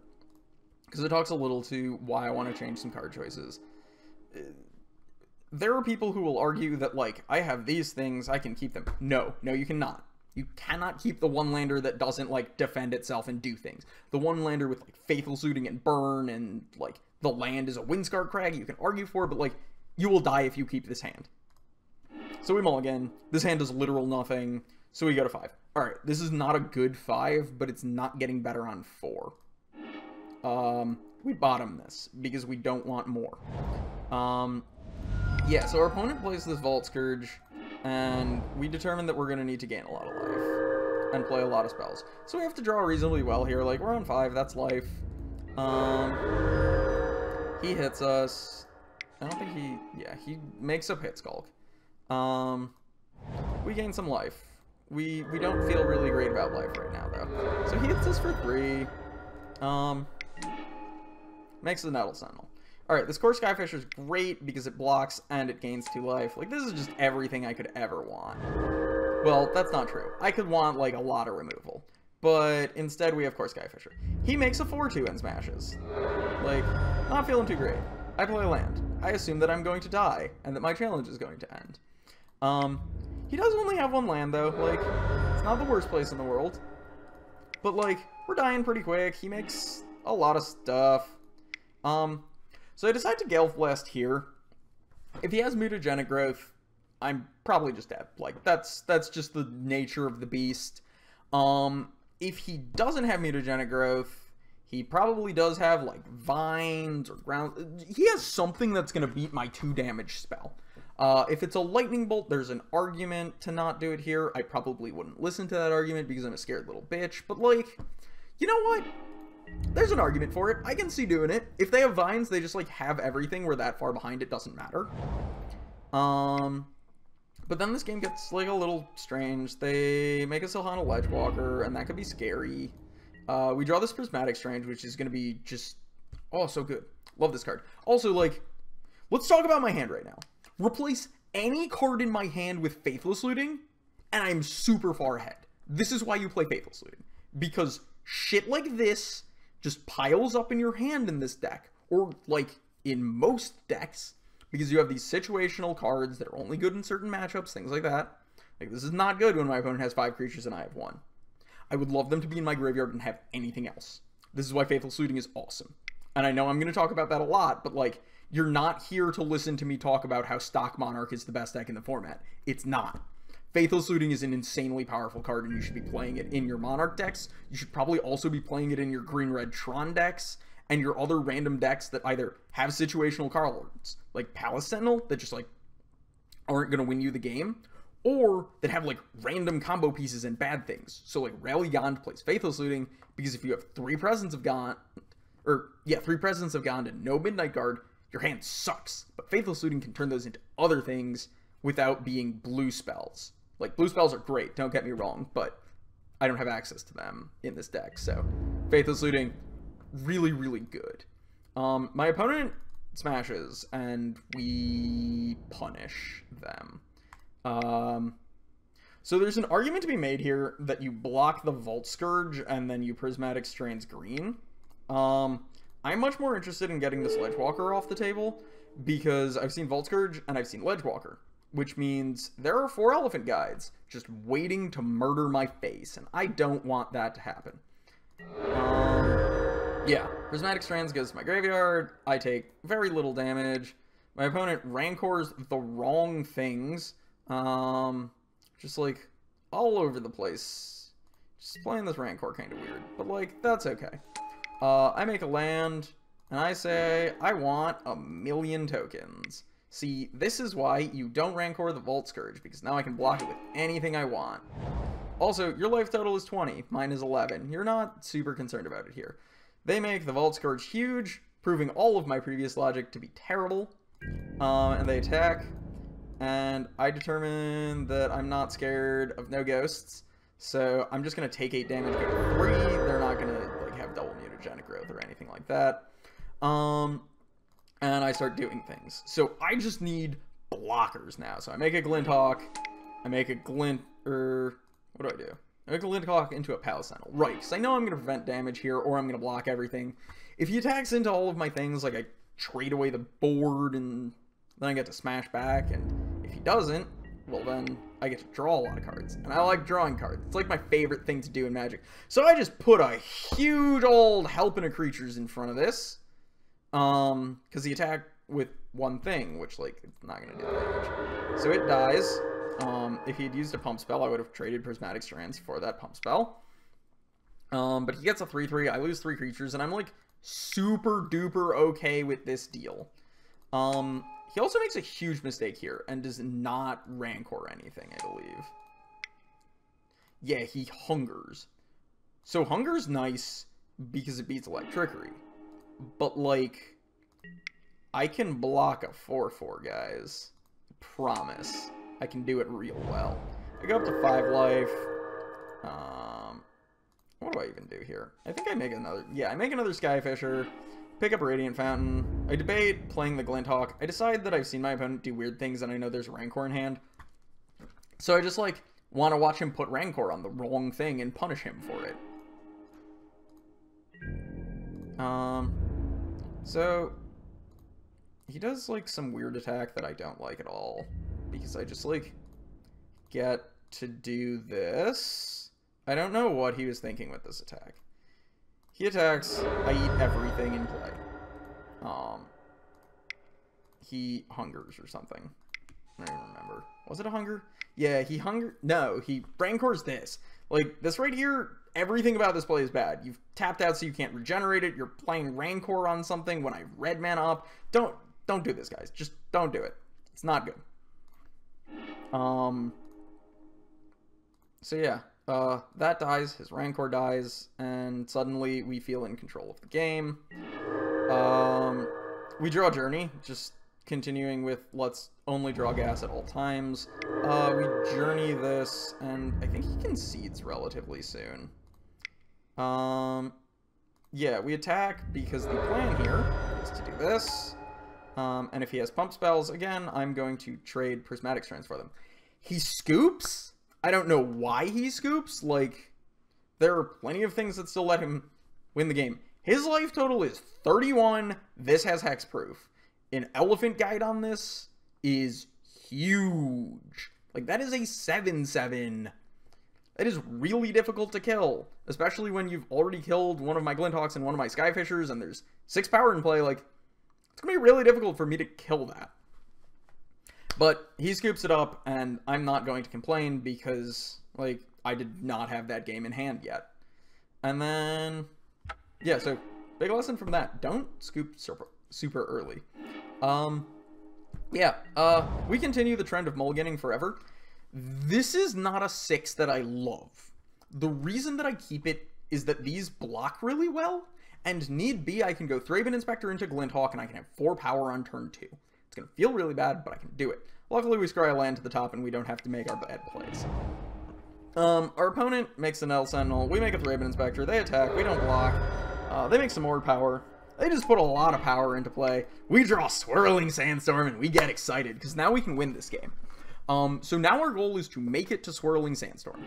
because it talks a little to why I want to change some card choices. There are people who will argue that, like, I have these things, I can keep them. No, you cannot. You cannot keep the one-lander that doesn't, like, defend itself and do things. The one-lander with, like, Faithful Suiting and Burn and, like, the land is a Windscarred Crag you can argue for, but, like, you will die if you keep this hand. So we mulligan. This hand does literal nothing, so we go to 5. Alright, this is not a good 5, but it's not getting better on 4. We bottom this, because we don't want more. Yeah, so our opponent plays this Vault Scourge, and we determine that we're going to need to gain a lot of life, and play a lot of spells. So we have to draw reasonably well here, like, we're on 5, that's life. He hits us. I don't think he makes up Hit Skulk. We gain some life. We don't feel really great about life right now, though. So he hits us for 3. Makes the Nettle Sentinel. Alright, this Core Skyfisher is great because it blocks and it gains 2 life. Like, this is just everything I could ever want. Well, that's not true. I could want, like, a lot of removal. But instead, we have Core Skyfisher. He makes a 4/2 and smashes. Like, not feeling too great. I play land. I assume that I'm going to die, and that my challenge is going to end. He does only have 1 land, though. Like, it's not the worst place in the world. But, like, we're dying pretty quick. He makes a lot of stuff. So I decide to Gale Blast here. If he has Mutagenic Growth, I'm probably just dead. Like, that's just the nature of the beast. If he doesn't have Mutagenic Growth, he probably does have, like, Vines or Ground. He has something that's going to beat my 2 damage spell. If it's a Lightning Bolt, there's an argument to not do it here. I probably wouldn't listen to that argument because I'm a scared little bitch. But, like, you know what? There's an argument for it. I can see doing it. If they have Vines, they just, like, have everything where that far behind it doesn't matter. But then this game gets, like, a little strange. They make a Silhana Ledgewalker, and that could be scary. We draw this Prismatic Strange, which is going to be just, oh, so good. Love this card. Also, like, let's talk about my hand right now. Replace any card in my hand with Faithless Looting, and I'm super far ahead. This is why you play Faithless Looting. Because shit like this just piles up in your hand in this deck, or, like, in most decks, because you have these situational cards that are only good in certain matchups, things like that. Like, this is not good when my opponent has 5 creatures and I have 1. I would love them to be in my graveyard and have anything else. This is why Faithless Looting is awesome. And I know I'm going to talk about that a lot, but, like, you're not here to listen to me talk about how stock Monarch is the best deck in the format. It's not. Faithless Looting is an insanely powerful card, and you should be playing it in your Monarch decks. You should probably also be playing it in your green-red Tron decks, and your other random decks that either have situational cards, like Palace Sentinel, that just, like, aren't going to win you the game, or that have, like, random combo pieces and bad things. So, like, Ralliant plays Faithless Looting, because if you have 3 Presence of Gond, 3 Presence of Gond and no Midnight Guard, your hand sucks. But Faithless Looting can turn those into other things without being blue spells. Like, blue spells are great, don't get me wrong, but I don't have access to them in this deck, so Faithless Looting, really, really good. My opponent smashes, and we punish them. So there's an argument to be made here that you block the Vault Scourge, and then you Prismatic Strands green. I'm much more interested in getting this Ledgewalker off the table, because I've seen Vault Scourge, and I've seen Ledgewalker, which means there are 4 Elephant Guides just waiting to murder my face, and I don't want that to happen. Yeah, Prismatic Strands goes to my graveyard, I take very little damage, my opponent Rancors the wrong things, just like all over the place. Just playing this Rancor kind of weird, but like, that's okay. I make a land, and I say, I want 1,000,000 tokens. See, this is why you don't Rancor the Vault Scourge, because now I can block it with anything I want. Also, your life total is 20, mine is 11. You're not super concerned about it here. They make the Vault Scourge huge, proving all of my previous logic to be terrible. And they attack, and I determine that I'm not scared of no ghosts, so I'm just going to take 8 damage, go to 3. They're not going to like have double mutagenic growth or anything like that. And I start doing things. So I just need blockers now. So I make a Glinthawk. I make a what do I do? I make a Glinthawk into a Palace Sentinel. Right, because I know I'm going to prevent damage here, or I'm going to block everything. If he attacks into all of my things, like I trade away the board, and then I get to smash back, and if he doesn't, well then I get to draw a lot of cards. And I like drawing cards. It's like my favorite thing to do in Magic. So I just put a huge old Helping of Creatures in front of this. Because he attacked with one thing, which, like, it's not going to do damage. So it dies. If he had used a pump spell, I would have traded Prismatic Strands for that pump spell. But he gets a 3/3, I lose 3 creatures, and I'm, like, super duper okay with this deal. He also makes a huge mistake here, and does not Rancor anything, I believe. Yeah, he Hungers. So Hunger's nice, because it beats Electrickery. But, like, I can block a 4/4, guys. Promise. I can do it real well. I go up to 5 life. What do I even do here? I think I make another... Yeah, I make another Skyfisher. Pick up a Radiant Fountain. I debate playing the Glinthawk. I decide that I've seen my opponent do weird things, and I know there's a Rancor in hand. So I just, like, want to watch him put Rancor on the wrong thing and punish him for it. So, he does, like, some weird attack that I don't like at all, because I just, like, get to do this. I don't know what he was thinking with this attack. He attacks, I eat everything in play. He Hungers or something. I don't even remember. Was it a Hunger? Yeah, he No, he Rancors this. Like, this right here, everything about this play is bad. You've tapped out so you can't regenerate it. You're playing Rancor on something when I red mana up. Don't do this, guys. Just don't do it. It's not good. So yeah, that dies. His Rancor dies, and suddenly we feel in control of the game. We draw Journey, just continuing with let's only draw gas at all times. We Journey this, and I think he concedes relatively soon. Yeah, we attack because the plan here is to do this. And if he has pump spells, again, I'm going to trade Prismatic Strands for them. He scoops? I don't know why he scoops. Like, there are plenty of things that still let him win the game. His life total is 31. This has hexproof. An Elephant Guide on this is huge. Like, that is a 7/7. That is really difficult to kill, especially when you've already killed one of my Glinthawks and one of my Skyfishers, and there's 6 power in play. Like, it's going to be really difficult for me to kill that. But he scoops it up, and I'm not going to complain because, like, I did not have that game in hand yet. And then, yeah, so big lesson from that. Don't scoop super early. Yeah, we continue the trend of mulliganing forever. This is not a 6 that I love. The reason that I keep it is that these block really well, and need be, I can go Thraben Inspector into Glinthawk, and I can have 4 power on turn 2. It's going to feel really bad, but I can do it. Luckily, we scry a land to the top, and we don't have to make our bad plays. Our opponent makes an L Sentinel, we make a Thraben Inspector, they attack, we don't block, they make some more power. They just put a lot of power into play. We draw Swirling Sandstorm, and we get excited, because now we can win this game. So now our goal is to make it to Swirling Sandstorm.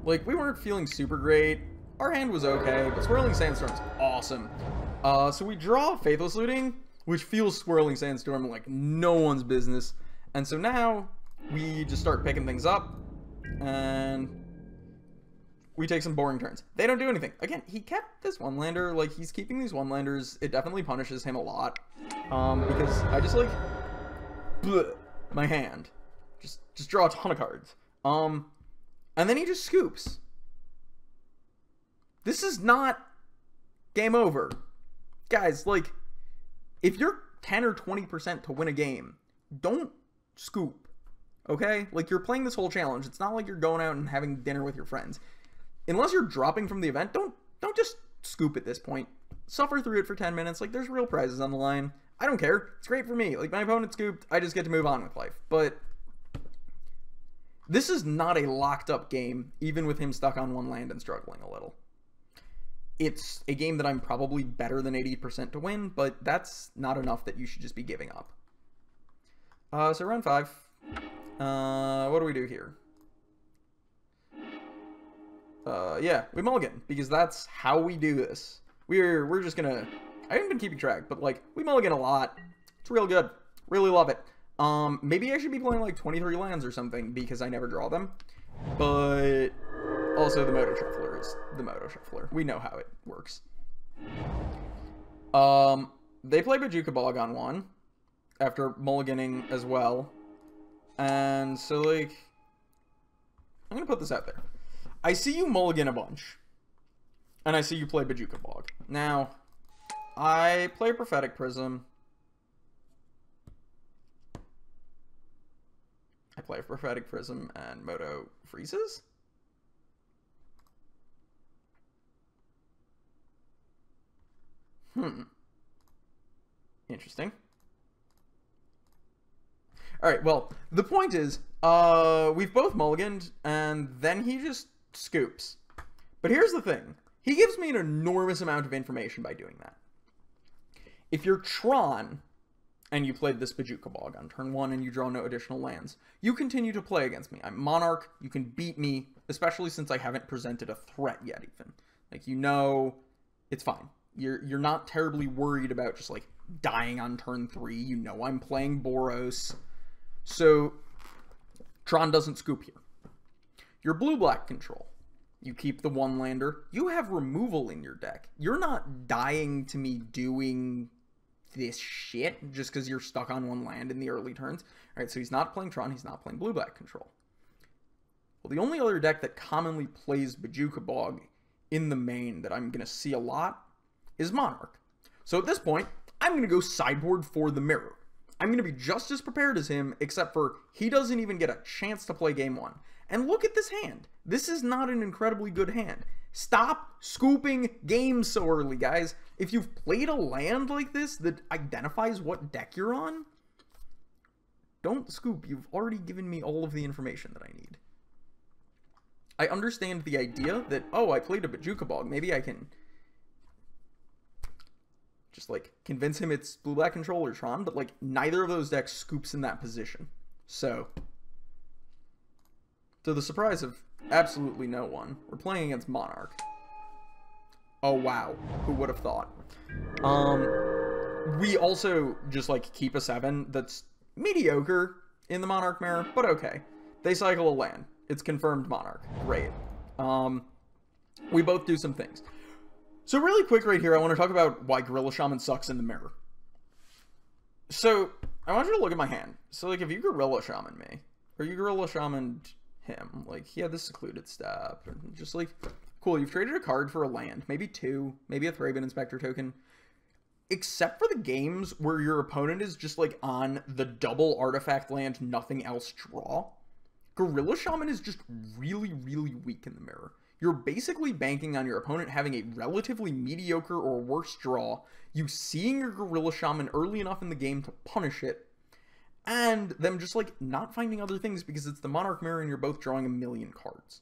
Like, we weren't feeling super great. Our hand was okay, but Swirling Sandstorm's awesome. So we draw Faithless Looting, which feels Swirling Sandstorm like no one's business. And so now we just start picking things up, and we take some boring turns. They don't do anything. Again, he kept this one-lander. Like, he's keeping these one-landers. It definitely punishes him a lot. Because I just, like, bleh, my hand. Just draw a ton of cards. And then he just scoops. This is not game over. Guys, like, if you're 10 or 20% to win a game, don't scoop. Okay? Like, you're playing this whole challenge. It's not like you're going out and having dinner with your friends. Unless you're dropping from the event, don't just scoop at this point. Suffer through it for 10 minutes. Like, there's real prizes on the line. I don't care. It's great for me. Like, my opponent scooped. I just get to move on with life. But this is not a locked up game, even with him stuck on one land and struggling a little. It's a game that I'm probably better than 80% to win, but that's not enough that you should just be giving up. So round 5. What do we do here? Yeah, we mulligan, because that's how we do this. We're just gonna... I haven't been keeping track, but, like, we mulligan a lot. It's real good. Really love it. Maybe I should be playing, like, 23 lands or something, because I never draw them. But also the Moto Shuffler is the Moto Shuffler. We know how it works. They play Bojuka Bog on 1, after mulliganing as well. And so, like, I'm gonna put this out there. I see you mulligan a bunch, and I see you play Bojuka Bog. Now, I play Prophetic Prism. I play Prophetic Prism, and Moto freezes? Interesting. Alright, well, the point is, we've both mulliganed, and then he just scoops. But here's the thing. He gives me an enormous amount of information by doing that. If you're Tron, and you played this Bojuka Bog on turn 1 and you draw no additional lands, you continue to play against me. I'm Monarch, you can beat me, especially since I haven't presented a threat yet even. Like, you know, it's fine. You're not terribly worried about just, like, dying on turn 3. You know I'm playing Boros. So, Tron doesn't scoop here. Your blue-black control. You keep the one-lander. You have removal in your deck. You're not dying to me doing this shit just because you're stuck on one land in the early turns. Alright, so he's not playing Tron. He's not playing blue-black control. Well, the only other deck that commonly plays Bojuka Bog in the main that I'm going to see a lot is Monarch. So at this point, I'm going to go sideboard for the mirror. I'm going to be just as prepared as him, except for he doesn't even get a chance to play game 1. And look at this hand. This is not an incredibly good hand. Stop scooping games so early, guys. If you've played a land like this that identifies what deck you're on, don't scoop. You've already given me all of the information that I need. I understand the idea that, oh, I played a Bojuka Bog. Maybe I can just, like, convince him it's blue-black control or Tron, but, like, neither of those decks scoops in that position. So, to the surprise of absolutely no one, we're playing against Monarch. Oh, wow. Who would have thought? We also just, like, keep a 7 that's mediocre in the Monarch mirror, but okay. They cycle a land. It's confirmed Monarch. Great. We both do some things. So really quick right here, I want to talk about why Gorilla Shaman sucks in the mirror. So, I want you to look at my hand. So, like, if you Gorilla Shaman me, or you Gorilla Shamaned him, like, he had this secluded step, and just, like, Cool, you've traded a card for a land. Maybe two. Maybe a Thraben Inspector token. Except for the games where your opponent is just, like, on the double artifact land, nothing else draw, Gorilla Shaman is just really, really weak in the mirror. You're basically banking on your opponent having a relatively mediocre or worse draw, you seeing your Gorilla Shaman early enough in the game to punish it, and them just, like, not finding other things because it's the Monarch mirror and you're both drawing a million cards.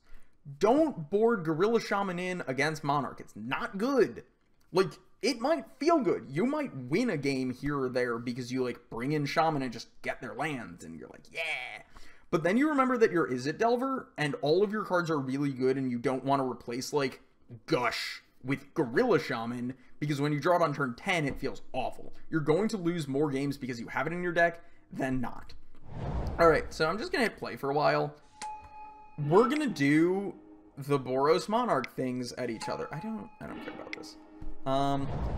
Don't board Gorilla Shaman in against Monarch. It's not good. Like, it might feel good. You might win a game here or there because you, like, bring in Shaman and just get their lands, and you're like, yeah. But then you remember that you're Izzet Delver, and all of your cards are really good, and you don't want to replace, like, Gush with Gorilla Shaman, because when you draw it on turn 10, it feels awful. You're going to lose more games because you have it in your deck than not. Alright, so I'm just going to hit play for a while. We're going to do the Boros Monarch things at each other. I don't care about this.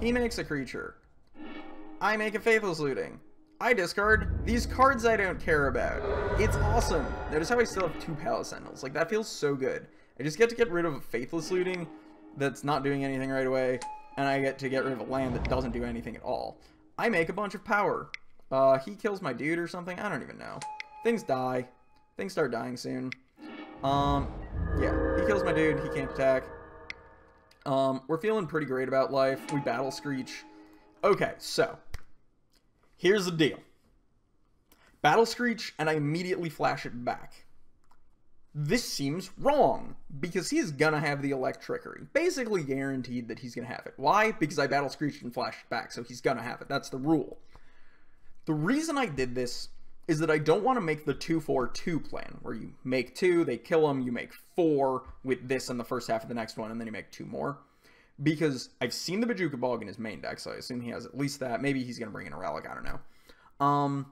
He makes a creature. I make a Faithless Looting. I discard these cards I don't care about. It's awesome. Notice how I still have 2 Palace Sentinels. Like, that feels so good. I just get to get rid of a Faithless Looting that's not doing anything right away, and I get to get rid of a land that doesn't do anything at all. I make a bunch of power. He kills my dude or something? I don't even know. Things die. Things start dying soon. Yeah, he kills my dude. He can't attack. We're feeling pretty great about life. We battle Screech. Okay, so here's the deal. Battle Screech, and I immediately flash it back. This seems wrong, because he's gonna have the Electrickery. Basically guaranteed that he's gonna have it. Why? Because I Battle Screech and flashed it back, so he's gonna have it. That's the rule. The reason I did this is that I don't want to make the 2-4-2 plan, where you make 2, they kill him, you make 4 with this in the first half of the next one, and then you make 2 more. Because I've seen the Bojuka Bog in his main deck, so I assume he has at least that. Maybe he's going to bring in a Relic, I don't know.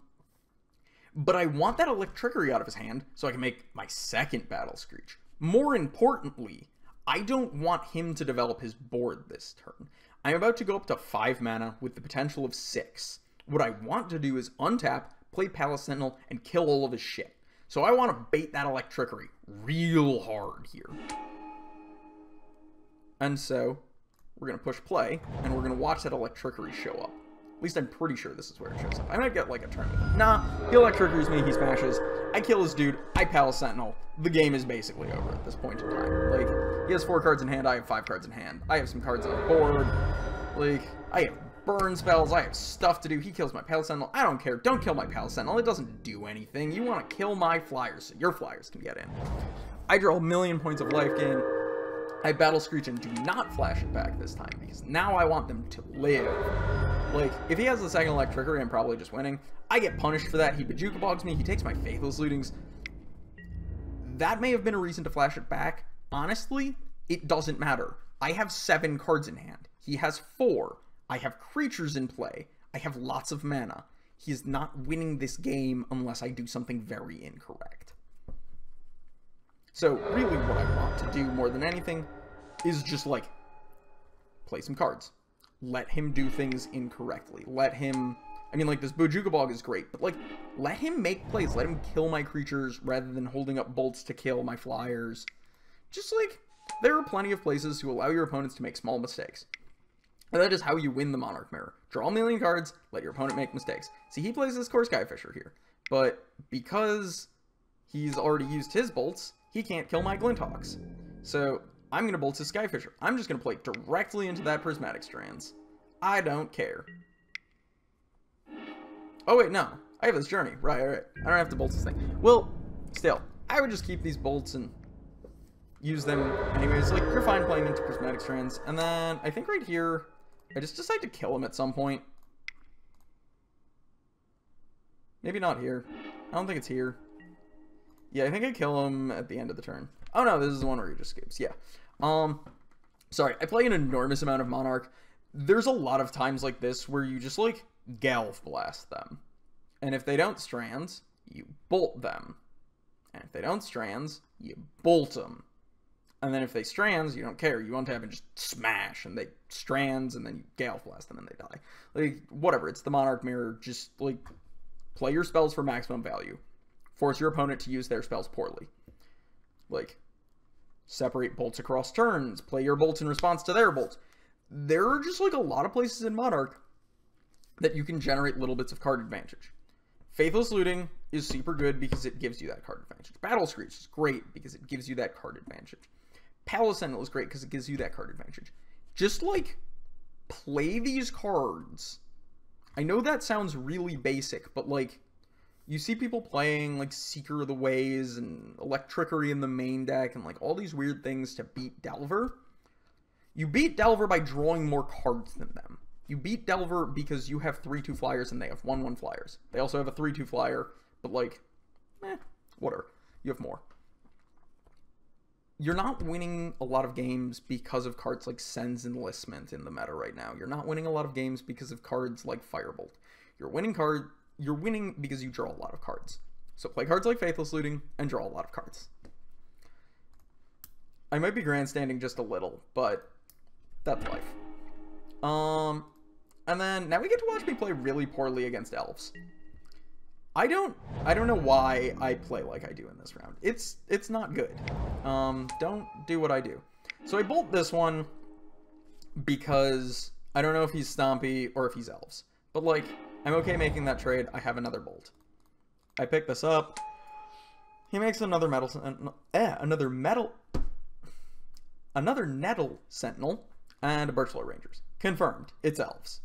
But I want that Electrickery out of his hand, so I can make my second Battle Screech. More importantly, I don't want him to develop his board this turn. I'm about to go up to 5 mana with the potential of 6. What I want to do is untap, play Palace Sentinel, and kill all of his shit. So I want to bait that Electrickery real hard here. And so we're going to push play, and we're going to watch that Electrickery show up. At least I'm pretty sure this is where it shows up. I might get like a turn with him. Nah, he Electrickeries me, he smashes. I kill his dude, I Palace Sentinel. The game is basically over at this point in time. Like, he has 4 cards in hand, I have 5 cards in hand. I have some cards on the board. Like, I have burn spells, I have stuff to do. He kills my Palace Sentinel. I don't care. Don't kill my Palace Sentinel. It doesn't do anything. You want to kill my flyers so your flyers can get in. I draw a million points of life gain. I Battle Screech and do not flash it back this time, because now I want them to live. Like, if he has the second Electrickery, I'm probably just winning. I get punished for that. He Bojuka Bogs me. He takes my Faithless Lootings. That may have been a reason to flash it back. Honestly, it doesn't matter. I have 7 cards in hand. He has 4. I have creatures in play. I have lots of mana. He is not winning this game unless I do something very incorrect. So, really what I want to do more than anything is just, like, play some cards. Let him do things incorrectly. Let him... I mean, like, this Bojuka Bog is great, but, like, let him make plays. Let him kill my creatures rather than holding up bolts to kill my flyers. Just, like, there are plenty of places to allow your opponents to make small mistakes. And that is how you win the Monarch Mirror. Draw a million cards, let your opponent make mistakes. See, he plays this Core Skyfisher here. But because he's already used his bolts, he can't kill my Glinthawks. So I'm going to bolt his Skyfisher. I'm just going to play directly into that Prismatic Strands. I don't care. Oh wait, no. I have this Journey. Right. I don't have to bolt this thing. Well, still, I would just keep these bolts and use them anyways. Like, you're fine playing into Prismatic Strands. And then I think right here, I just decide to kill him at some point. Maybe not here. I don't think it's here. Yeah, I think I kill him at the end of the turn. Oh no, this is the one where he just scoops. Yeah. Sorry, I play an enormous amount of Monarch. There's a lot of times like this where you just, like, Galv Blast them. And if they don't Strands, you bolt them. And if they don't Strands, you bolt them. And then if they Strands, you don't care. You untap and just smash, and they Strands, and then you Galv Blast them and they die. Like, whatever. It's the Monarch Mirror. Just, like, play your spells for maximum value. Force your opponent to use their spells poorly. Like, separate bolts across turns, play your bolts in response to their bolts. There are just like a lot of places in Monarch that you can generate little bits of card advantage. Faithless Looting is super good because it gives you that card advantage. Battle Screech is great because it gives you that card advantage. Palace Sentinel is great because it gives you that card advantage. Just like, play these cards. I know that sounds really basic, but like, you see people playing like Seeker of the Ways and Electrickery in the main deck and like all these weird things to beat Delver. You beat Delver by drawing more cards than them. You beat Delver because you have 3/2 flyers and they have 1/1 flyers. They also have a 3/2 flyer, but like, whatever. You have more. You're not winning a lot of games because of cards like Sen's Enlistment in the meta right now. You're not winning a lot of games because of cards like Firebolt. You're winning because you draw a lot of cards. So play cards like Faithless Looting and draw a lot of cards. I might be grandstanding just a little, but that's life. And then now we get to watch me play really poorly against elves. I don't know why I play like I do in this round. It's not good. Don't do what I do. So I bolt this one because I don't know if he's Stompy or if he's elves. But like, I'm okay making that trade. I have another bolt. I pick this up. He makes another Nettle Sentinel and a Birchlow Rangers. Confirmed. It's elves.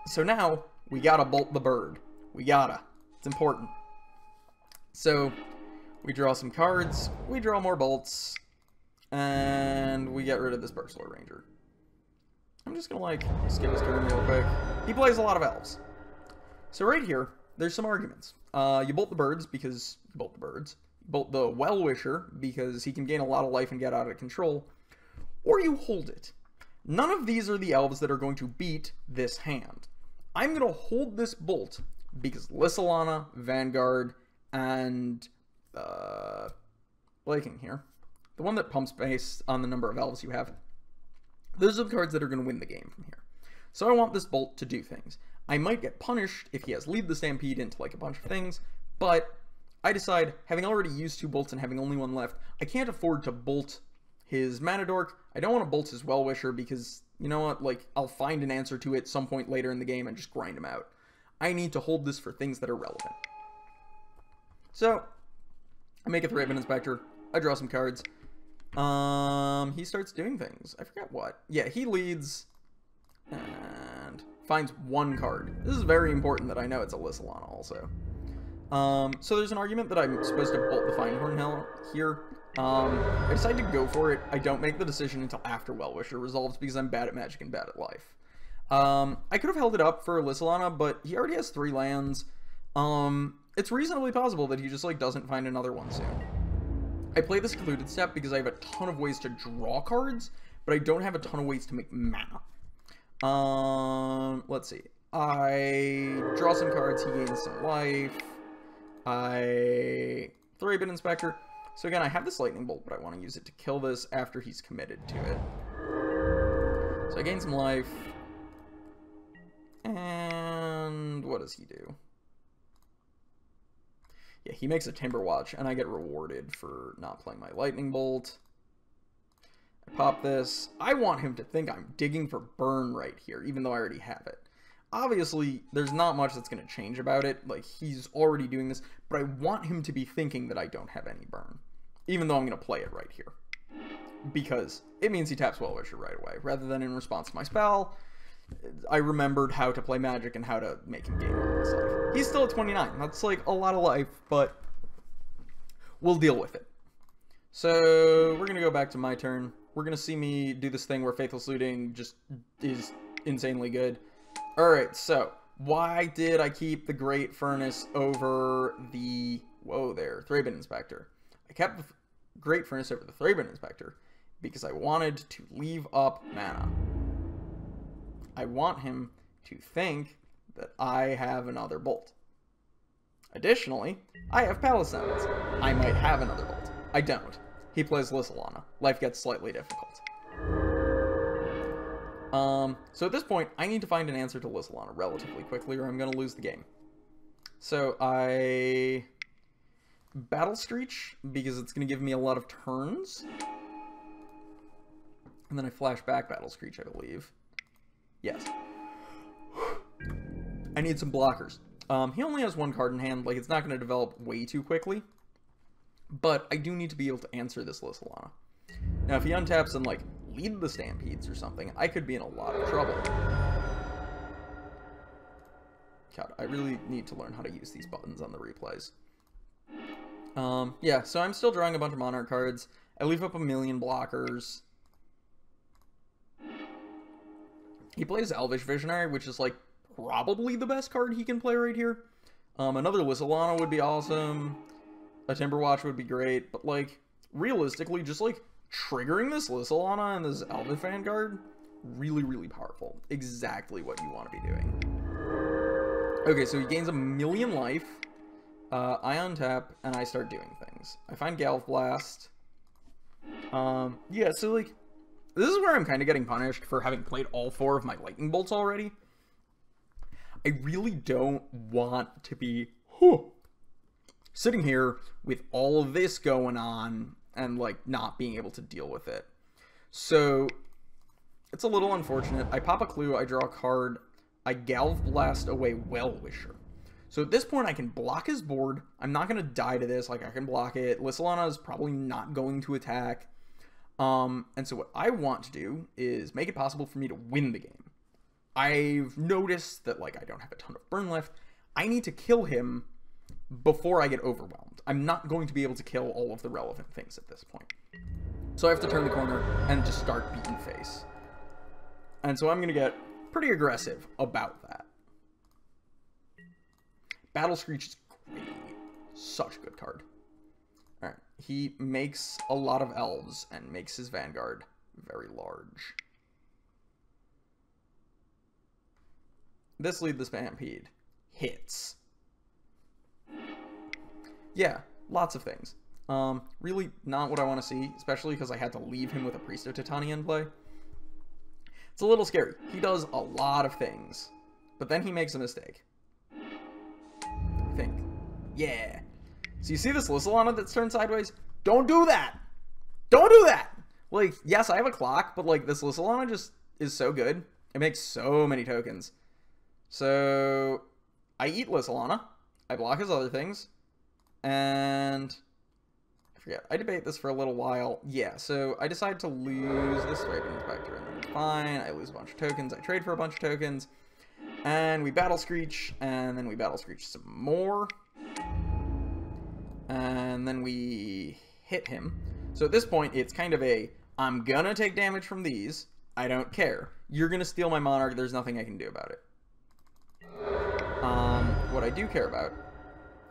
So now we gotta bolt the bird. We gotta. It's important. So we draw some cards, we draw more bolts, and we get rid of this Birchlow Ranger. I'm just gonna like skip his turn real quick. He plays a lot of elves. So right here, there's some arguments. You bolt the birds because you bolt the birds. You bolt the Well-Wisher because he can gain a lot of life and get out of control. Or you hold it. None of these are the elves that are going to beat this hand. I'm going to hold this bolt because Lissalana, Vanguard, and Blaking here, the one that pumps based on the number of elves you have, those are the cards that are going to win the game from here. So I want this bolt to do things. I might get punished if he has Lead the Stampede into like a bunch of things, but I decide, having already used 2 bolts and having only 1 left, I can't afford to bolt his Mana Dork. I don't want to bolt his Well-Wisher because, you know what, like, I'll find an answer to it some point later in the game and just grind him out. I need to hold this for things that are relevant. So, I make a Thraben Inspector. I draw some cards. He starts doing things. I forgot what. Yeah, he leads and finds 1 card. This is very important that I know it's a Lissalana also. So there's an argument that I'm supposed to bolt the Feinhorn here. I decide to go for it. I don't make the decision until after Well-Wisher resolves because I'm bad at Magic and bad at life. I could have held it up for Lissalana, but he already has 3 lands. It's reasonably possible that he just like doesn't find another one soon. I play the Secluded Step because I have a ton of ways to draw cards, but I don't have a ton of ways to make mana. Let's see. I draw some cards, he gains some life. I Thraben Inspector. So again, I have this Lightning Bolt, but I want to use it to kill this after he's committed to it. So I gain some life. And what does he do? Yeah, he makes a Timber Watch, and I get rewarded for not playing my Lightning Bolt. I pop this. I want him to think I'm digging for burn right here, even though I already have it. Obviously, there's not much that's going to change about it. Like, he's already doing this, but I want him to be thinking that I don't have any burn, even though I'm going to play it right here. Because it means he taps Well-Wisher right away, rather than in response to my spell. I remembered how to play Magic and how to make him gain all this life. He's still at 29. That's like a lot of life, but we'll deal with it. So we're going to go back to my turn. We're going to see me do this thing where Faithless Looting just is insanely good. Alright, so why did I keep the Great Furnace over the... Whoa there, Thraben Inspector. I kept the Great Furnace over the Thraben Inspector because I wanted to leave up mana. I want him to think that I have another bolt. Additionally, I have Palace Sentinels. I might have another bolt. I don't. He plays Lissalana. Life gets slightly difficult. So at this point, I need to find an answer to Lissalana relatively quickly or I'm going to lose the game. So I Battle Screech because it's going to give me a lot of turns. And then I flash back Battle Screech, I believe. Yes. I need some blockers. He only has one card in hand. Like, it's not going to develop way too quickly. But I do need to be able to answer this Lissalana. Now, if he untaps and, like, lead the Stampedes or something, I could be in a lot of trouble. God, I really need to learn how to use these buttons on the replays. Yeah, so I'm still drawing a bunch of Monarch cards. I leave up a million blockers. He plays Elvish Visionary, which is, like, probably the best card he can play right here. Another Lissalana would be awesome. A Timberwatch would be great. But, like, realistically, just, like, triggering this Lissalana and this Elvish Vanguard, really, really powerful. Exactly what you want to be doing. Okay, so he gains a million life. I untap, and I start doing things. I find Galv Blast. Yeah, so, like, this is where I'm kind of getting punished for having played all 4 of my Lightning Bolts already. I really don't want to be sitting here with all of this going on and, like, not being able to deal with it. So, it's a little unfortunate. I pop a clue, I draw a card, I Galv Blast away Well-Wisher. So at this point, I can block his board. I'm not going to die to this. Like, I can block it. Lissalana is probably not going to attack. And so what I want to do is make it possible for me to win the game. I've noticed that, like, I don't have a ton of burn left. I need to kill him before I get overwhelmed. I'm not going to be able to kill all of the relevant things at this point. So I have to turn the corner and just start beating face. And so I'm going to get pretty aggressive about that. Battle Screech is great. Such a good card. Alright, he makes a lot of elves and makes his Vanguard very large. This lead the Stampede hits. Yeah, lots of things. Really not what I want to see, especially because I had to leave him with a Priest of Titania in play. It's a little scary. He does a lot of things, but then he makes a mistake. I think. Yeah. So you see this Lissalana that's turned sideways? Don't do that! Don't do that! Like, yes, I have a clock, but, like, this Lissalana just is so good. It makes so many tokens. So, I eat Lissalana. I block his other things. And I forget. I debate this for a little while. Yeah, so I decide to lose this Striping Inspector, and then it's fine. I lose a bunch of tokens. I trade for a bunch of tokens. And we Battle Screech, and then we Battle Screech some more. And then we hit him. So at this point, it's kind of a, I'm gonna take damage from these. I don't care. You're gonna steal my Monarch. There's nothing I can do about it. What I do care about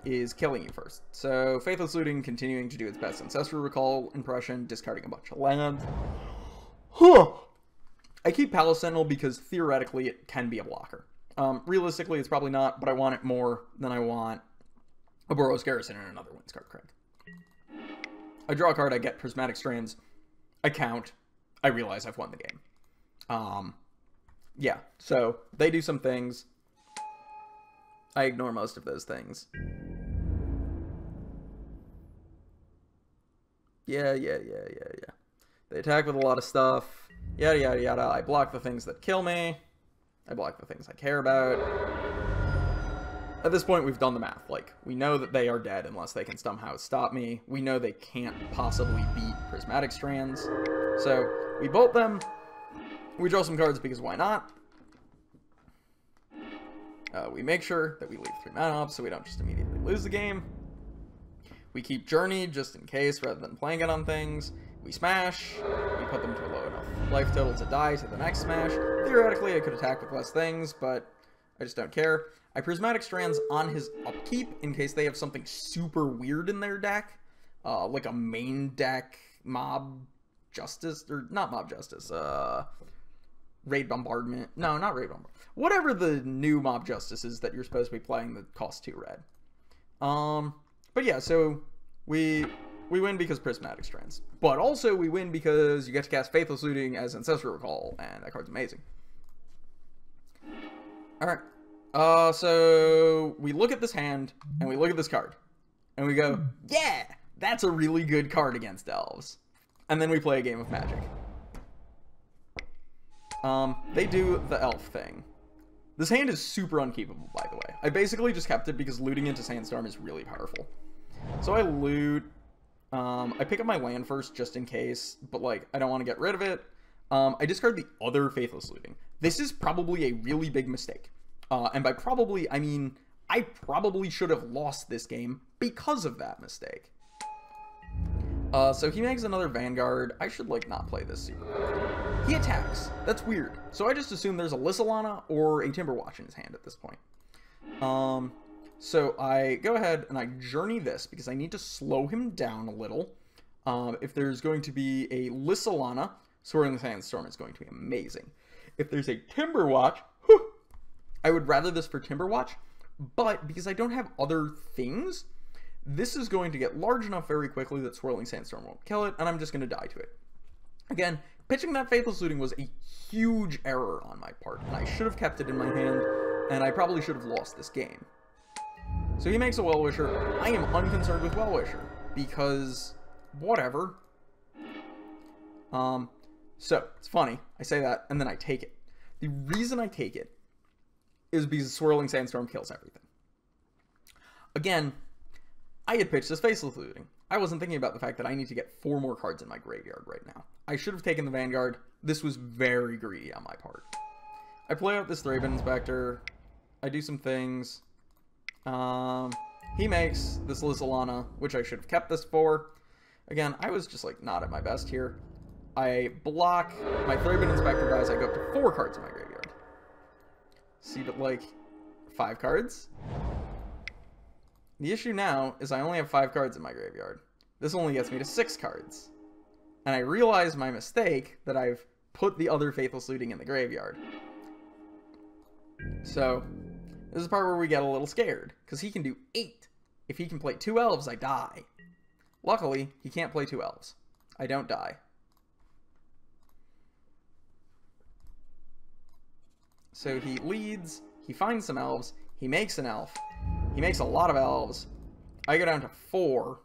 is killing you first. So Faithless Looting continuing to do its best Ancestral Recall impression, discarding a bunch of land. I keep Palace Sentinel because theoretically it can be a blocker. Realistically, it's probably not, but I want it more than I want a Boros Garrison and another Windscarred Crag. I draw a card, I get Prismatic Strands, I count, I realize I've won the game. Yeah, so they do some things. I ignore most of those things. Yeah. They attack with a lot of stuff. Yada, yada, yada. I block the things that kill me. I block the things I care about. At this point, we've done the math. Like, we know that they are dead unless they can somehow stop me. We know they can't possibly beat Prismatic Strands. So, we bolt them. We draw some cards because why not? We make sure that we leave 3 mana up so we don't just immediately lose the game. We keep Journey just in case rather than playing it on things. We smash. We put them to a low enough life total to die to the next smash. Theoretically, I could attack with less things, but I just don't care. I Prismatic Strands on his upkeep in case they have something super weird in their deck. Like a main deck Mob Justice, or not Mob Justice, Raid Bombardment. No, not Raid Bombardment. Whatever the new Mob Justice is that you're supposed to be playing that costs 2 red. But yeah, so we win because Prismatic Strands. But also we win because you get to cast Faithless Looting as Ancestral Recall, and that card's amazing. Alright. So we look at this hand, and we look at this card. And we go, yeah! That's a really good card against elves. And then we play a game of Magic. they do the elf thing. This hand is super unkeepable, by the way. I basically just kept it because looting into Sandstorm is really powerful. So I loot. I pick up my land first just in case, but like I don't want to get rid of it. I discard the other Faithless Looting. This is probably a really big mistake. And by probably, I mean I probably should have lost this game because of that mistake. So he makes another Vanguard. I should, like, not play this super well. He attacks. That's weird. So I just assume there's a Lissalana or a Timberwatch in his hand at this point. So I go ahead and I journey this because I need to slow him down a little. If there's going to be a Lissalana, Swirling Sandstorm is going to be amazing. If there's a Timberwatch, whew, I would rather this for Timberwatch, but because I don't have other things, this is going to get large enough very quickly that Swirling Sandstorm won't kill it, and I'm just going to die to it. Again, pitching that Faithless Looting was a huge error on my part, and I should have kept it in my hand, and I probably should have lost this game. So he makes a Well-Wisher. I am unconcerned with Well-Wisher, because whatever. So, it's funny, I say that, and then I take it. The reason I take it is because Swirling Sandstorm kills everything. Again, I had pitched this Faceless Looting. I wasn't thinking about the fact that I need to get 4 more cards in my graveyard right now. I should have taken the Vanguard. This was very greedy on my part. I play out this Thraben Inspector. I do some things. He makes this Lissalana, which I should have kept this for. Again, I was just, like, not at my best here. I block. My Thraben Inspector dies. I go up to 4 cards in my graveyard. See, but, like, 5 cards? The issue now is I only have 5 cards in my graveyard. This only gets me to 6 cards. And I realize my mistake that I've put the other Faithless Looting in the graveyard. So, this is the part where we get a little scared, because he can do 8. If he can play 2 elves, I die. Luckily, he can't play 2 elves. I don't die. So he leads, he finds some elves, he makes an elf, he makes a lot of elves. I go down to 4.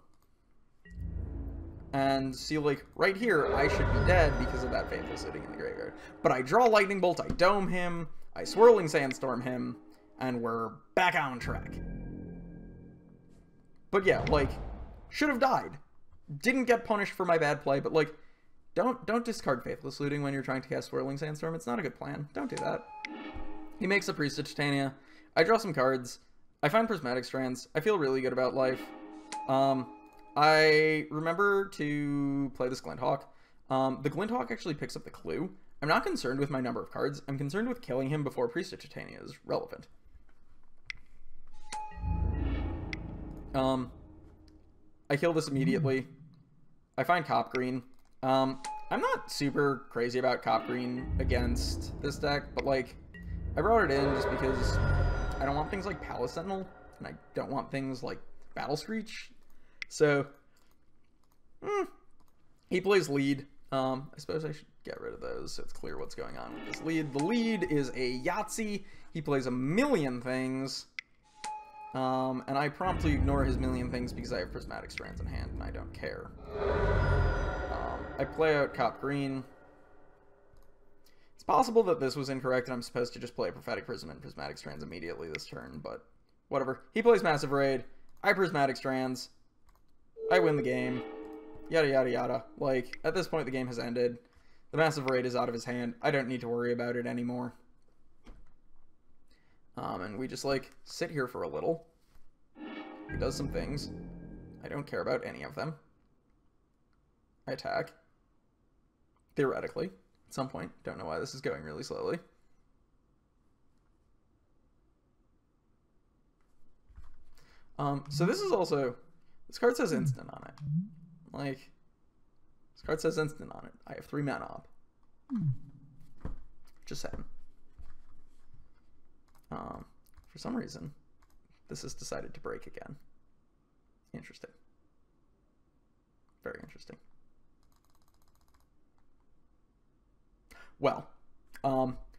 And see, like, right here, I should be dead because of that Faithless Looting in the graveyard. But I draw Lightning Bolt, I dome him, I Swirling Sandstorm him, and we're back on track. But yeah, like, should have died. Didn't get punished for my bad play, but, like, don't discard Faithless Looting when you're trying to cast Swirling Sandstorm. It's not a good plan. Don't do that. He makes a Priest of Titania. I draw some cards. I find Prismatic Strands. I feel really good about life. I remember to play this Glinthawk. The Glinthawk actually picks up the clue. I'm not concerned with my number of cards. I'm concerned with killing him before Priest of Titania is relevant. I kill this immediately. I find Cop Green. I'm not super crazy about Cop Green against this deck, but, like, I brought it in just because I don't want things like Palace Sentinel, and I don't want things like Battle Screech. So, he plays lead. I suppose I should get rid of those so it's clear what's going on with this lead. The lead is a Yahtzee. He plays a million things. And I promptly ignore his million things because I have Prismatic Strands in hand, and I don't care. I play out Cop Green. It's possible that this was incorrect and I'm supposed to just play Prophetic Prism and Prismatic Strands immediately this turn, but whatever. He plays Massive Raid. I Prismatic Strands. I win the game. Yada, yada, yada. Like, at this point, the game has ended. The Massive Raid is out of his hand. I don't need to worry about it anymore. And we just, like, sit here for a little. He does some things. I don't care about any of them. I attack. Theoretically. At some point. Don't know why this is going really slowly. So this is also... This card says instant on it. Like, this card says instant on it. I have 3 mana up. Just saying. For some reason, this has decided to break again. Interesting. Very interesting. Well,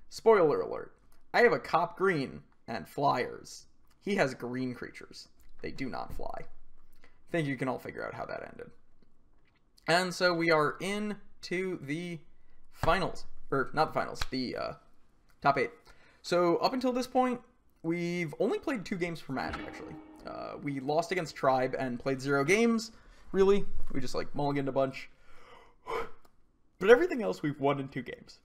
spoiler alert. I have a Cop Green and flyers. He has green creatures. They do not fly. I think you can all figure out how that ended. And so we are into the finals. or not the finals, the top 8. So up until this point, we've only played 2 games for Magic, actually. We lost against Tribe and played 0 games, really. We just, like, mulliganed a bunch. But everything else we've won in 2 games.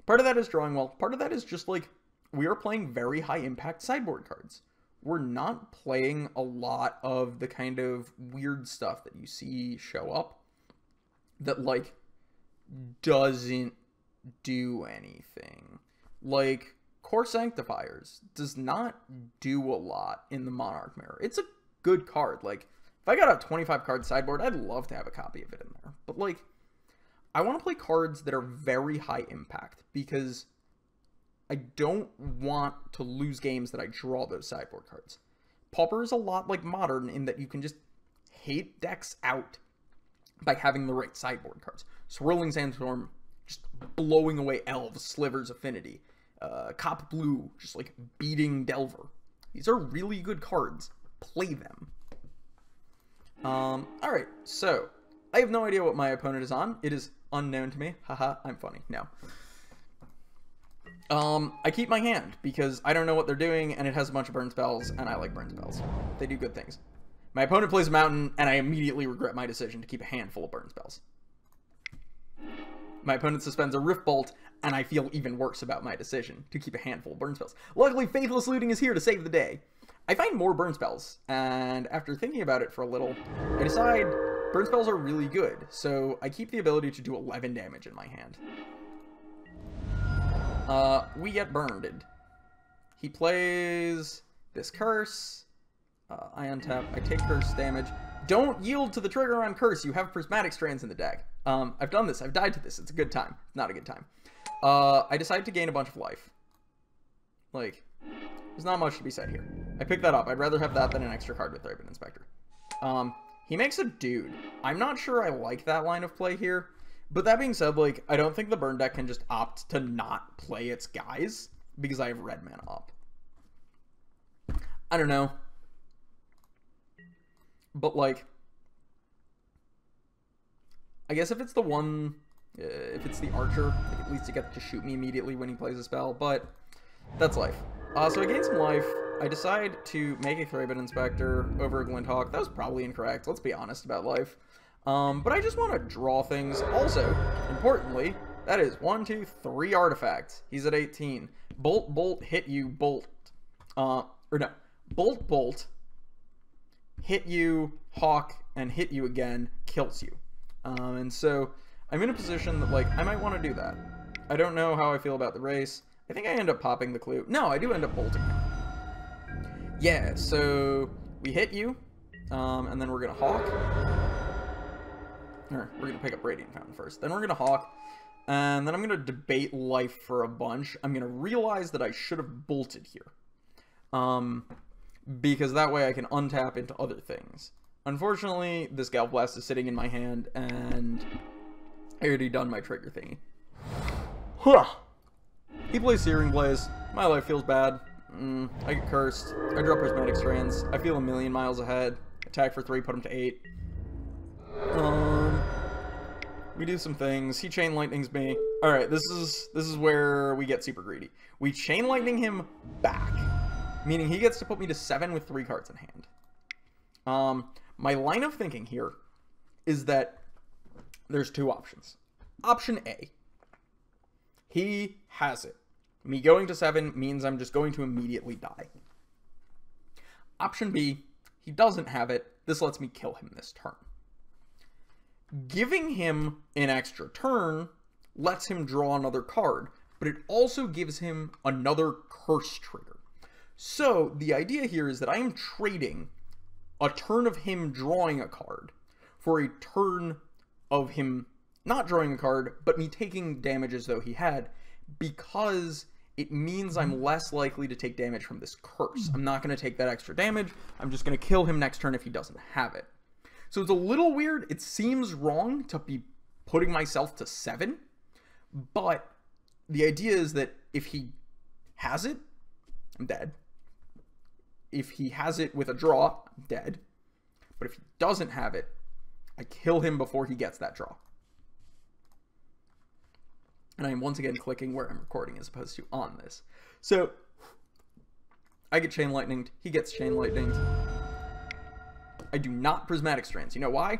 Part of that is drawing well. Part of that is just, like, we are playing very high-impact sideboard cards. We're not playing a lot of the kind of weird stuff that you see show up that, like, doesn't do anything. Like, Core Sanctifiers does not do a lot in the Monarch Mirror. It's a good card. Like, if I got a 25-card sideboard, I'd love to have a copy of it in there. But, like, I want to play cards that are very high impact because I don't want to lose games that I draw those sideboard cards. Pauper is a lot like Modern in that you can just hate decks out by having the right sideboard cards. Swirling Sandstorm, just blowing away Elves, Sliver's Affinity. Cop Blue, just like beating Delver. These are really good cards. Play them. Alright, so I have no idea what my opponent is on. It is unknown to me. Haha, I'm funny. No. I keep my hand because I don't know what they're doing and it has a bunch of burn spells and I like burn spells. They do good things. My opponent plays a mountain and I immediately regret my decision to keep a hand full of burn spells. My opponent suspends a Rift Bolt and I feel even worse about my decision to keep a handful of burn spells. Luckily, Faithless Looting is here to save the day. I find more burn spells, and after thinking about it for a little, I decide burn spells are really good, so I keep the ability to do 11 damage in my hand. We get burned. He plays this Curse. I untap. I take Curse damage. Don't yield to the trigger on Curse. You have Prismatic Strands in the deck. I've done this. I've died to this. It's a good time. Not a good time. I decide to gain a bunch of life. Like, there's not much to be said here. I pick that up. I'd rather have that than an extra card with Thraben Inspector. He makes a dude. I'm not sure I like that line of play here. But that being said, like, I don't think the burn deck can just opt to not play its guys because I have red mana up. I don't know. But, like, I guess if it's the one, if it's the Archer, like, at least you get to shoot me immediately when he plays a spell, but that's life. So I gain some life. I decide to make a Thraben Inspector over a Glinthawk. That was probably incorrect. Let's be honest about life. But I just want to draw things. Also, importantly, that is 1, 2, 3 artifacts. He's at 18. Bolt, bolt, hit you, bolt. Or no. Bolt, bolt, hit you, hawk, and hit you again, kills you. And so I'm in a position that, like, I might want to do that. I don't know how I feel about the race. I think I end up popping the clue. No, I do end up bolting him. Yeah, so we hit you, and then we're going to hawk. Or we're going to pick up Radiant Fountain first. Then we're going to hawk, and then I'm going to debate life for a bunch. I'm going to realize that I should have bolted here. Because that way I can untap into other things. Unfortunately, this Galvblast is sitting in my hand, and I already done my trigger thingy. Huh. He plays Searing Blaze. My life feels bad. I get cursed. I draw Prismatic Strands. I feel a million miles ahead. Attack for 3, put him to 8. We do some things. He Chain Lightnings me. Alright, this is where we get super greedy. We Chain Lightning him back. Meaning he gets to put me to 7 with 3 cards in hand. My line of thinking here is that there's 2 options. Option A. He has it. Me going to 7 means I'm just going to immediately die. Option B. He doesn't have it. This lets me kill him this turn. Giving him an extra turn lets him draw another card, but it also gives him another curse trigger. So the idea here is that I am trading a turn of him drawing a card for a turn of him not drawing a card, but me taking damage as though he had, because it means I'm less likely to take damage from this curse. I'm not going to take that extra damage. I'm just going to kill him next turn if he doesn't have it. So it's a little weird. It seems wrong to be putting myself to 7, but the idea is that if he has it, I'm dead. If he has it with a draw, I'm dead. But if he doesn't have it, I kill him before he gets that draw. And I'm once again clicking where I'm recording as opposed to on this. So, I get chain lightninged. He gets chain lightninged. I do not prismatic strands. You know why?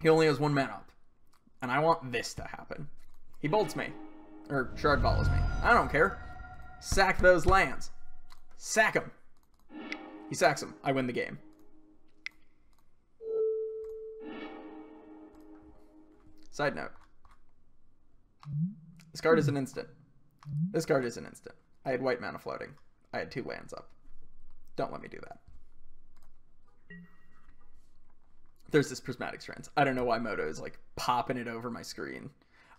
He only has 1 mana up. And I want this to happen. He bolts me. Or shard follows me. I don't care. Sack those lands. Sack him. He sacks him. I win the game. Side note. This card is an instant. This card is an instant. I had white mana floating. I had 2 lands up. Don't let me do that. There's this prismatic strands. I don't know why Moto is like popping it over my screen.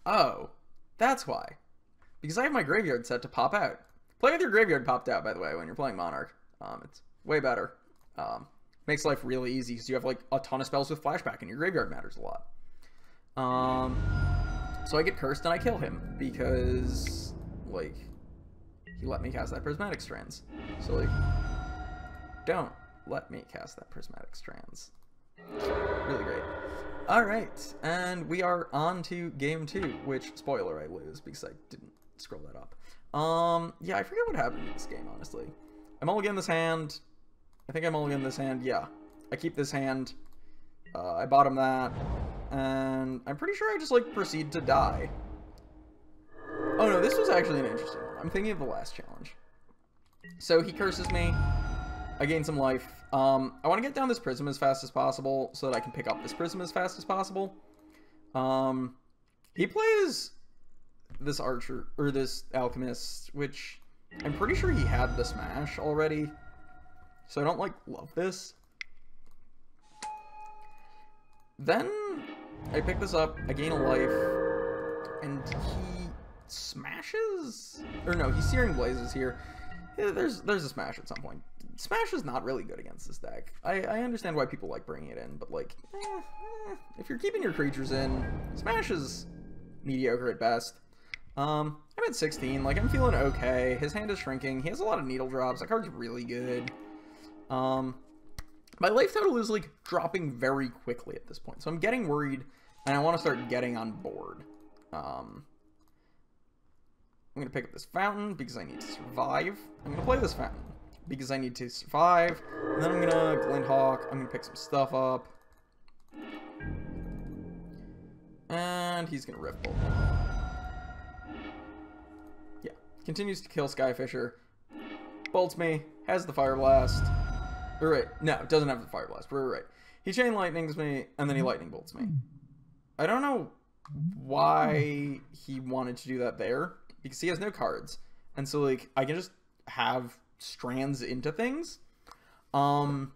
Oh, that's why. Because I have my graveyard set to pop out. Play with your graveyard popped out, by the way, when you're playing Monarch. It's way better. Makes life really easy because you have like a ton of spells with flashback and your graveyard matters a lot. So I get cursed and I kill him because like he let me cast that prismatic strands. So like, don't let me cast that prismatic strands. Really great. Alright, and we are on to game 2, which, spoiler, I lose because I didn't scroll that up. Yeah, I forget what happened in this game, honestly. I mulligan this hand. I think I mulligan this hand, yeah. I keep this hand. I bottom that. And I'm pretty sure I just, like, proceed to die. Oh no, this was actually an interesting one. I'm thinking of the last challenge. So he curses me. I gain some life. I want to get down this prism as fast as possible so that I can pick up this prism as fast as possible. He plays this archer, or this alchemist, which I'm pretty sure he had the smash already. So I don't, like, love this. Then I pick this up, I gain a life, and he smashes? Or no, he's Searing Blazes here. Yeah, there's a smash at some point. Smash is not really good against this deck. I understand why people like bringing it in, but like, if you're keeping your creatures in, Smash is mediocre at best. I'm at 16, like, I'm feeling okay. His hand is shrinking. He has a lot of needle drops. That card's really good. My life total is, like, dropping very quickly at this point, so I'm getting worried, and I want to start getting on board. I'm going to pick up this fountain because I need to survive. I'm going to play this fountain because I need to survive. And then I'm going to Glinthawk. I'm going to pick some stuff up. And he's going to Rift Bolt. Yeah. Continues to kill Skyfisher. Bolts me. Has the Fire Blast. Or right. No, it doesn't have the Fire Blast. We're right. He Chain Lightnings me, and then he Lightning Bolts me. I don't know why he wanted to do that there. Because he has no cards. And so, like, I can just have strands into things. I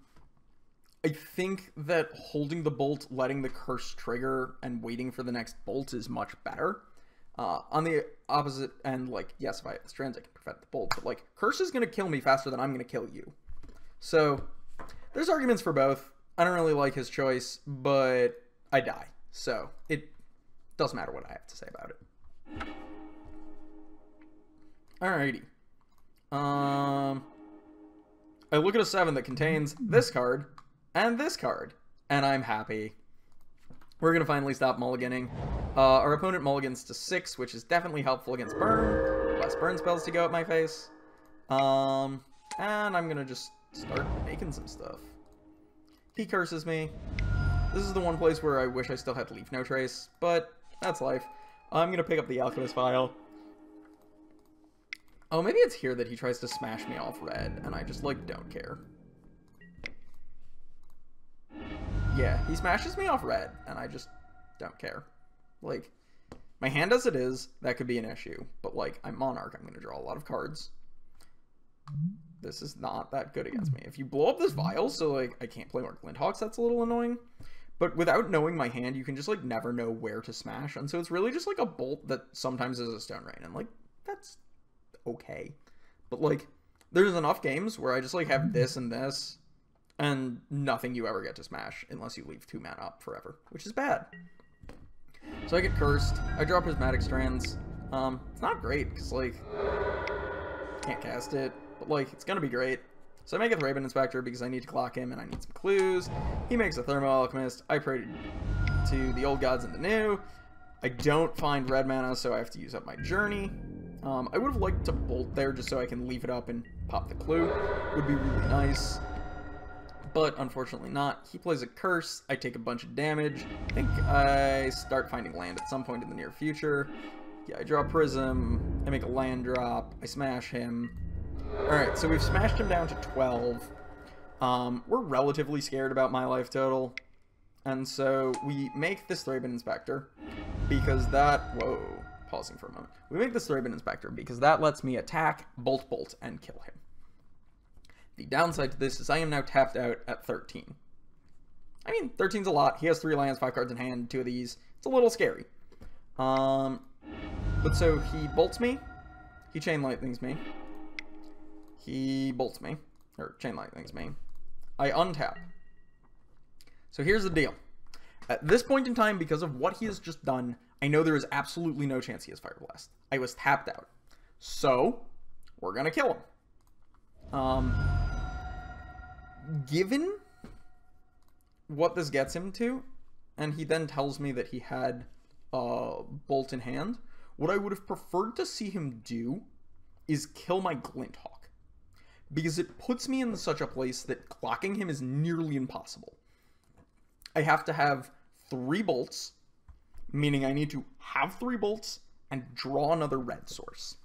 think that holding the bolt, letting the curse trigger, and waiting for the next bolt is much better. On the opposite end, like, yes, if I have the strands, I can prevent the bolt. But, like, curse is going to kill me faster than I'm going to kill you. So, there's arguments for both. I don't really like his choice, but I die. So, it doesn't matter what I have to say about it. Alrighty. I look at a 7 that contains this card and this card, and I'm happy. We're gonna finally stop mulliganing. Our opponent mulligans to 6, which is definitely helpful against burn. Less burn spells to go at my face. And I'm gonna just start making some stuff. He curses me. This is the one place where I wish I still had Leaf No Trace, but that's life. I'm gonna pick up the Alchemist Vial. Oh, maybe it's here that he tries to smash me off red, and I just, like, don't care. Yeah, he smashes me off red, and I just don't care. Like, my hand as it is, that could be an issue. But, like, I'm Monarch, I'm going to draw a lot of cards. This is not that good against me. If you blow up this vial, so, like, I can't play more Glinthawks, that's a little annoying. But without knowing my hand, you can just, like, never know where to smash. And so it's really just, like, a bolt that sometimes is a Stone Rain. And, like, that's okay. But, like, there's enough games where I just, like, have this and this, and nothing you ever get to smash unless you leave 2 mana up forever, which is bad. So I get cursed. I draw Prismatic Strands. It's not great, because, like, can't cast it, but, like, it's gonna be great. So I make a Thraben Inspector because I need to clock him and I need some clues. He makes a Thermo Alchemist. I pray to the old gods and the new. I don't find red mana, so I have to use up my journey. I would have liked to bolt there just so I can leave it up and pop the clue. Would be really nice. But unfortunately not. He plays a curse. I take a bunch of damage. I think I start finding land at some point in the near future. Yeah, I draw Prism. I make a land drop. I smash him. Alright, so we've smashed him down to 12. We're relatively scared about my life total. And so we make this Thraben Inspector because that... Whoa. Pausing for a moment. We make this Thraben Inspector because that lets me attack, bolt, and kill him. The downside to this is I am now tapped out at 13. I mean, 13's a lot. He has 3 lands, 5 cards in hand, 2 of these. It's a little scary. But so he bolts me. He chain lightnings me. He bolts me. Or chain lightnings me. I untap. So here's the deal. At this point in time, because of what he has just done, I know there is absolutely no chance he has Fire Blast. I was tapped out. So, we're gonna kill him. Given what this gets him to, and he then tells me that he had Bolt in hand, what I would have preferred to see him do is kill my Glinthawk. Because it puts me in such a place that clocking him is nearly impossible. I have to have 3 bolts, meaning I need to have 3 bolts and draw another red source.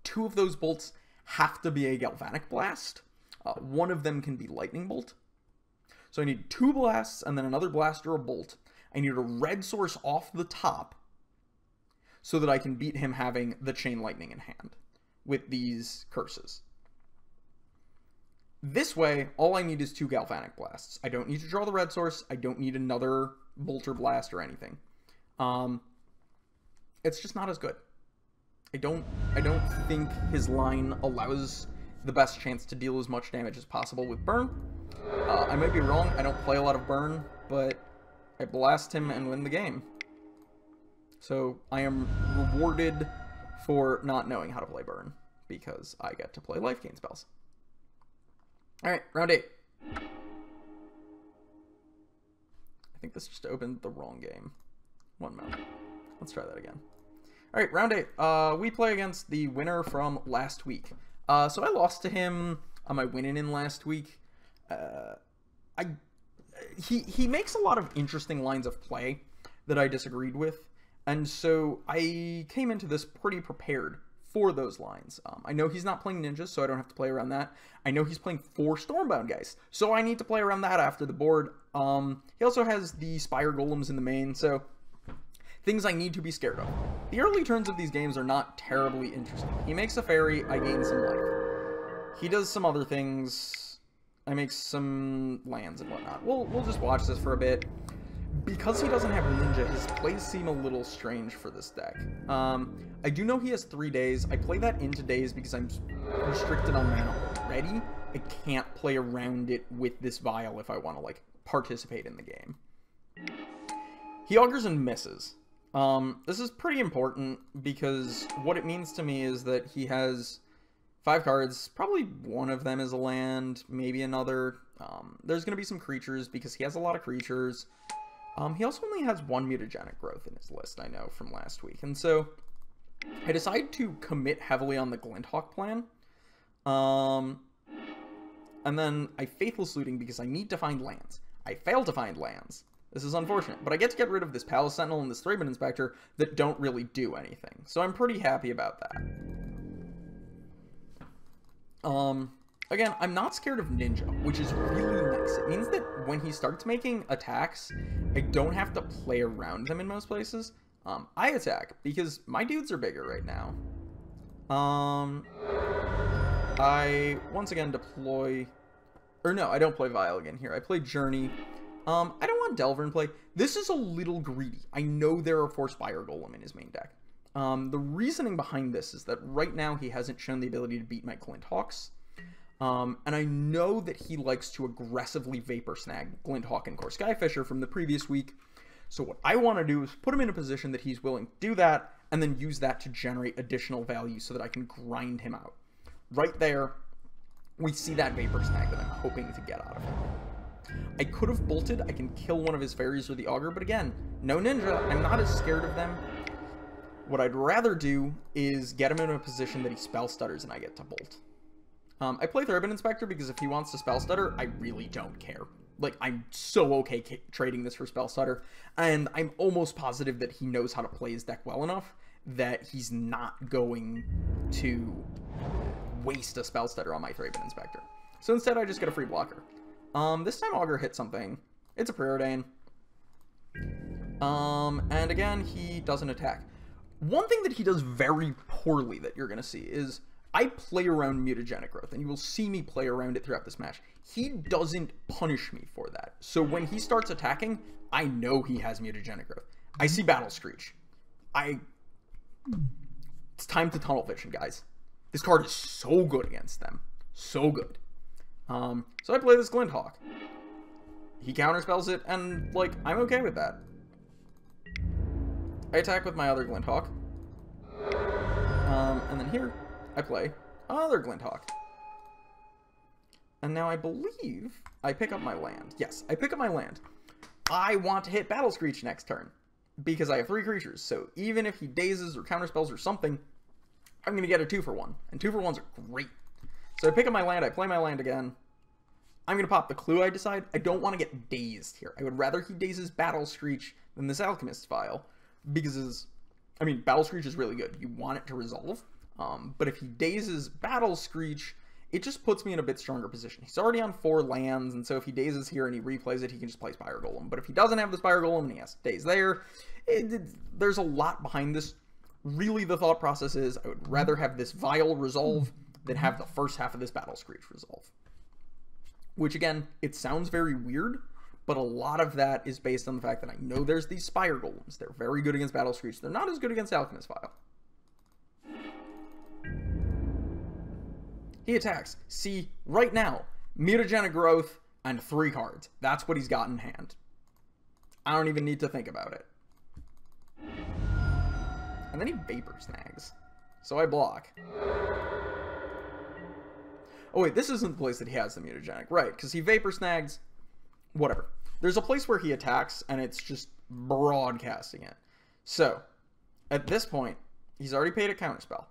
2 of those bolts have to be a Galvanic Blast. 1 of them can be Lightning Bolt. So I need 2 blasts and then another blast or a bolt. I need a red source off the top so that I can beat him having the Chain Lightning in hand with these curses. This way, all I need is 2 Galvanic Blasts. I don't need to draw the red source. I don't need another bolt or blast or anything. It's just not as good. I don't think his line allows the best chance to deal as much damage as possible with burn. I might be wrong. I don't play a lot of burn, but I blast him and win the game. So I am rewarded for not knowing how to play burn because I get to play life gain spells. Alright, round 8. I think this just opened the wrong game. One moment. Let's try that again. Alright, round 8. We play against the winner from last week. So I lost to him on my winning in last week. He makes a lot of interesting lines of play that I disagreed with. And so I came into this pretty prepared for those lines. I know he's not playing ninjas, so I don't have to play around that. I know he's playing 4 Stormbound guys, so I need to play around that after the board. He also has the Spire Golems in the main, so things I need to be scared of. The early turns of these games are not terribly interesting. He makes a fairy, I gain some life. He does some other things. I make some lands and whatnot. We'll just watch this for a bit. Because he doesn't have Ninja, his plays seem a little strange for this deck. I do know he has 3 days. I play that into days because I'm restricted on mana already. I can't play around it with this Vial if I want to, like, participate in the game. He augers and misses. This is pretty important because what it means to me is that he has 5 cards. Probably one of them is a land, maybe another. There's going to be some creatures because he has a lot of creatures. He also only has 1 mutagenic growth in his list, I know, from last week. And so I decided to commit heavily on the Glinthawk plan. And then I Faithless Looting because I need to find lands. I fail to find lands. This is unfortunate, but I get to get rid of this Palace Sentinel and this Thraben Inspector that don't really do anything. So I'm pretty happy about that. Again, I'm not scared of Ninja, which is really nice. It means that when he starts making attacks, I don't have to play around them in most places. I attack, because my dudes are bigger right now. I, once again, deploy... Or no, I don't play Vial again here. I play Journey. I don't want Delver in play. This is a little greedy. I know there are 4 Spire Golem in his main deck. The reasoning behind this is that right now he hasn't shown the ability to beat my Glinthawks. And I know that he likes to aggressively Vapor Snag Glinthawk and Core Skyfisher from the previous week. So what I want to do is put him in a position that he's willing to do that, and then use that to generate additional value so that I can grind him out. Right there, we see that Vapor Snag that I'm hoping to get out of him. I could have bolted. I can kill one of his fairies or the augur, but again, no ninja. I'm not as scared of them. What I'd rather do is get him in a position that he spell stutters and I get to bolt. I play Threadband Inspector because if he wants to spell stutter, I really don't care. Like, I'm so okay trading this for spell stutter, and I'm almost positive that he knows how to play his deck well enough that he's not going to waste a spell stutter on my Threadband Inspector. So instead, I just get a free blocker. This time Augur hits something. It's a Preordain. And again, he doesn't attack. One thing that he does very poorly that you're going to see is I play around Mutagenic Growth, and you will see me play around it throughout this match. He doesn't punish me for that. So when he starts attacking, I know he has Mutagenic Growth. I see Battle Screech. It's time to Tunnel Vision, guys. This card is so good against them. So good. So I play this Glinthawk. He counterspells it, and, like, I'm okay with that. I attack with my other Glinthawk. And then here, I play another Glinthawk. And now I believe I pick up my land. Yes, I pick up my land. I want to hit Battle Screech next turn because I have 3 creatures. So even if he dazes or counterspells or something, I'm going to get a 2-for-1. And 2-for-1s are great. So I pick up my land. I play my land again. I'm going to pop the Clue, I decide. I don't want to get dazed here. I would rather he dazes Battle Screech than this Alchemist's Vial. Because, I mean, Battle Screech is really good. You want it to resolve. But if he dazes Battle Screech, it just puts me in a bit stronger position. He's already on 4 lands, and so if he dazes here and he replays it, he can just play Spire Golem. But if he doesn't have the Spire Golem and he has to daze there, there's a lot behind this. Really, the thought process is I would rather have this Vial resolve than have the first half of this Battle Screech resolve. Which, again, it sounds very weird, but a lot of that is based on the fact that I know there's these Spire Golems. They're very good against Battle Screech. They're not as good against Alchemist Vial. He attacks. See, right now, Mutagenic Growth and 3 cards. That's what he's got in hand. I don't even need to think about it. And then he Vapor Snags. So I block. Oh wait, this isn't the place that he has the Mutagenic. Right, because he Vapor Snags. Whatever. There's a place where he attacks, and it's just broadcasting it. So, at this point, he's already paid a counterspell.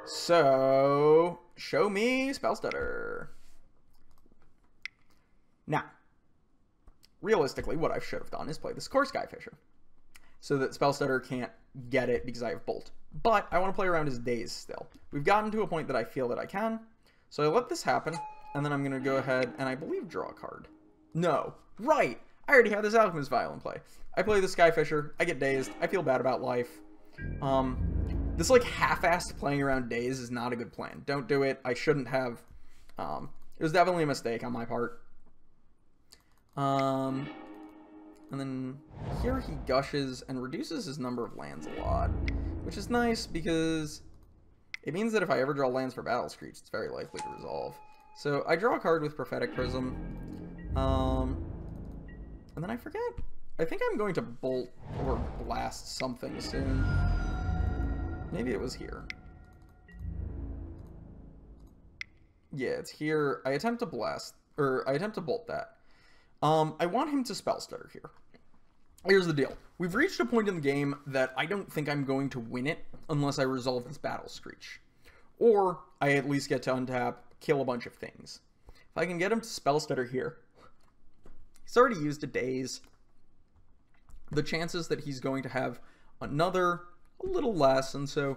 So, show me Spell Stutter. Now, realistically, what I should have done is play this Core Skyfisher, so that Spell Stutter can't get it because I have Bolt. But I want to play around his Daze still. We've gotten to a point that I feel that I can, so I let this happen, and then I'm going to go ahead and I believe draw a card. No, right! I already have this Alchemist Vial in play. I play the Skyfisher, I get dazed, I feel bad about life. This, like, half-assed playing around Daze is not a good plan. Don't do it. I shouldn't have. It was definitely a mistake on my part. And then here he gushes and reduces his number of lands a lot, which is nice because it means that if I ever draw lands for Battle Screech, it's very likely to resolve. So I draw a card with Prophetic Prism. And then I forget. I think I'm going to Bolt or Blast something soon. Maybe it was here. Yeah, it's here. I attempt to blast, or I attempt to bolt that. I want him to Spell Stutter here. Here's the deal. We've reached a point in the game that I don't think I'm going to win it unless I resolve this Battle Screech. Or I at least get to untap, kill a bunch of things. If I can get him to Spell Stutter here. He's already used a Daze. The chances that he's going to have another a little less, and so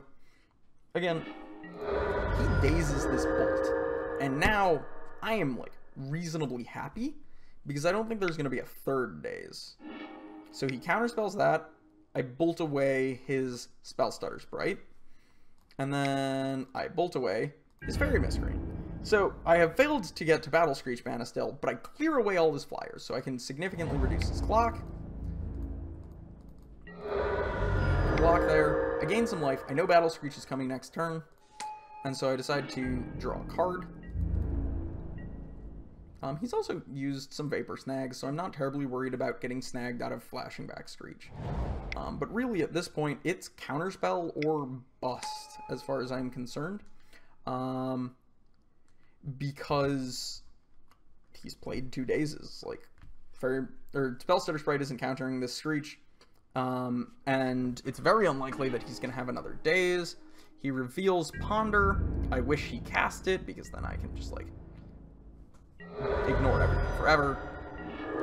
again he dazes this Bolt, and now I am like reasonably happy because I don't think there's going to be a third Daze. So he counterspells that, I bolt away his Spell Stutter Sprite, and then I bolt away his Fairy Miscreant. So I have failed to get to Battle Screech mana still, but I clear away all his flyers so I can significantly reduce his clock. Block there. I gain some life. I know Battle Screech is coming next turn, and so I decide to draw a card. He's also used some Vapor Snags, so I'm not terribly worried about getting snagged out of flashing back Screech. But really, at this point, it's Counterspell or bust, as far as I'm concerned. because he's played 2 dazes. Like, Spellstutter Sprite isn't countering this Screech, and it's very unlikely that he's going to have another daze. He reveals Ponder. I wish he cast it, because then I can just, like, ignore everything forever.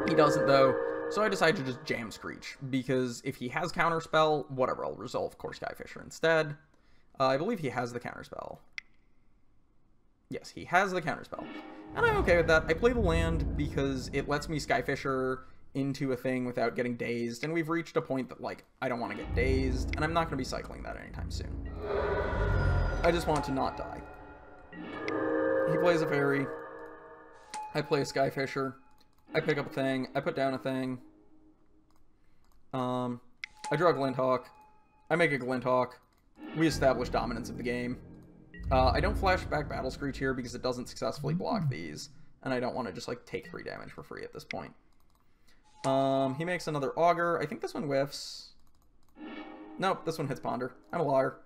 He doesn't, though, so I decide to just jam Screech, because if he has Counterspell, whatever, I'll resolve Core Skyfisher instead. I believe he has the Counterspell. Yes, he has the Counterspell. And I'm okay with that. I play the land because it lets me Skyfisher into a thing without getting dazed, and we've reached a point that, like, I don't want to get dazed, and I'm not going to be cycling that anytime soon. I just want to not die. He plays a fairy. I play a Skyfisher. I pick up a thing. I put down a thing. I draw a Glinthawk. I make a Glinthawk. We establish dominance of the game. I don't flashback Battle Screech here because it doesn't successfully block these, and I don't want to just, like, take 3 damage for free at this point. He makes another Augur. I think this one whiffs. Nope, this one hits Ponder. I'm a liar.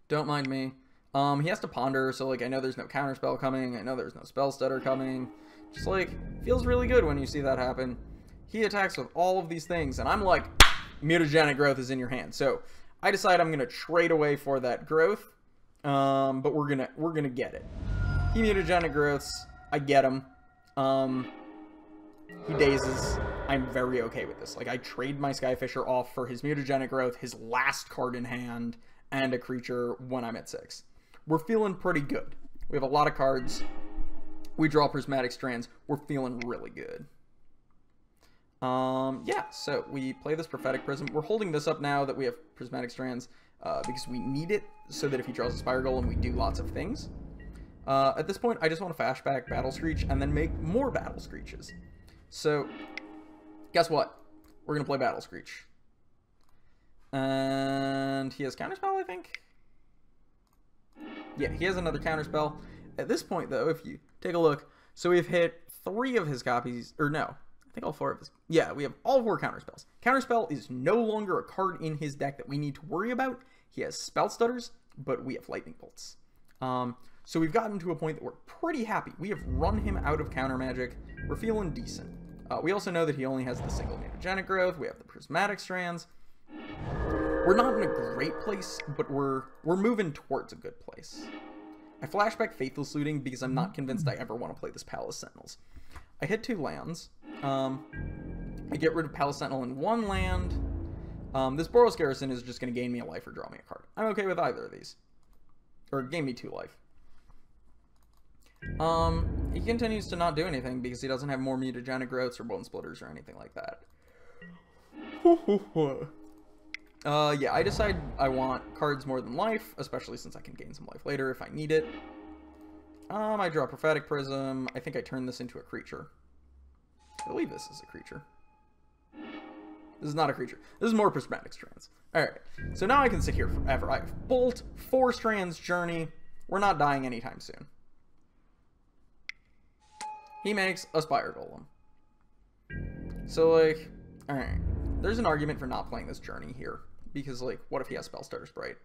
Don't mind me. He has to Ponder, so, like, I know there's no Counterspell coming. I know there's no Spell Stutter coming. Just, like, feels really good when you see that happen. He attacks with all of these things, and I'm like, Mutagenic Growth is in your hand. So I decide I'm gonna trade away for that growth. But we're gonna get it. He Mutagenic Growths. I get him. He dazes. I'm very okay with this. Like, I trade my Skyfisher off for his Mutagenic Growth, his last card in hand, and a creature when I'm at 6. We're feeling pretty good. We have a lot of cards. We draw Prismatic Strands. We're feeling really good. Yeah, so we play this Prophetic Prism. We're holding this up now that we have Prismatic Strands, because we need it so that if he draws a Spire Golem, we do lots of things. At this point, I just want to flashback Battle Screech and then make more Battle Screeches. So, guess what? We're going to play Battle Screech. And he has Counterspell, I think? Yeah, he has another Counterspell. At this point, though, if you take a look, so we've hit 3 of his copies, or no, I think all 4 of his. Yeah, we have all 4 Counterspells. Counterspell is no longer a card in his deck that we need to worry about. He has Spell Stutters, but we have Lightning Bolts. So we've gotten to a point that we're pretty happy. We have run him out of counter magic. We're feeling decent. We also know that he only has the single Mutagenic Growth. We have the Prismatic Strands. We're not in a great place, but we're moving towards a good place. I flashback Faithless Looting because I'm not convinced I ever want to play this Palace Sentinels. I hit 2 lands. I get rid of Palace Sentinel in 1 land. This Boros Garrison is just going to gain me a life or draw me a card. I'm okay with either of these. Or gain me 2 life. He continues to not do anything because he doesn't have more Mutagenic Growths or Bone Splitters or anything like that. Yeah, I decide I want cards more than life, especially since I can gain some life later if I need it. I draw Prophetic Prism. I think I turn this into a creature. I believe this is a creature. This is not a creature. This is more Prismatic Strands. Alright, so now I can sit here forever. I have Bolt, 4 Strands, Journey. We're not dying anytime soon. He makes a Spire Golem. So, like, alright. There's an argument for not playing this Journey here. Because, like, what if he has Spellstutter Sprite?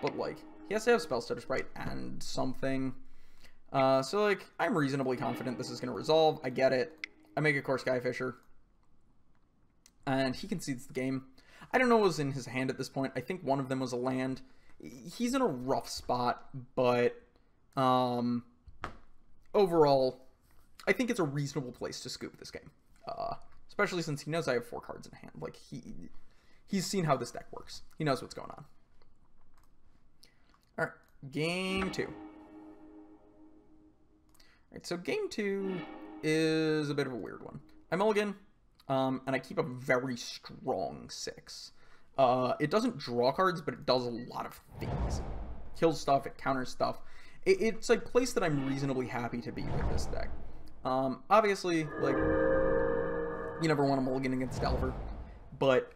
But, like, he has to have Spellstutter Sprite and something. So, like, I'm reasonably confident this is going to resolve. I get it. I make a Core Skyfisher. And he concedes the game. I don't know what was in his hand at this point. I think one of them was a land. He's in a rough spot, but overall, I think it's a reasonable place to scoop this game. Especially since he knows I have 4 cards in hand. Like, he's seen how this deck works. He knows what's going on. Alright, game 2. Alright, so game 2 is a bit of a weird one. I mulligan, and I keep a very strong 6. It doesn't draw cards, but it does a lot of things. It kills stuff, it counters stuff. It's a place that I'm reasonably happy to be with this deck. Obviously, like, you never want to mulligan against Delver, but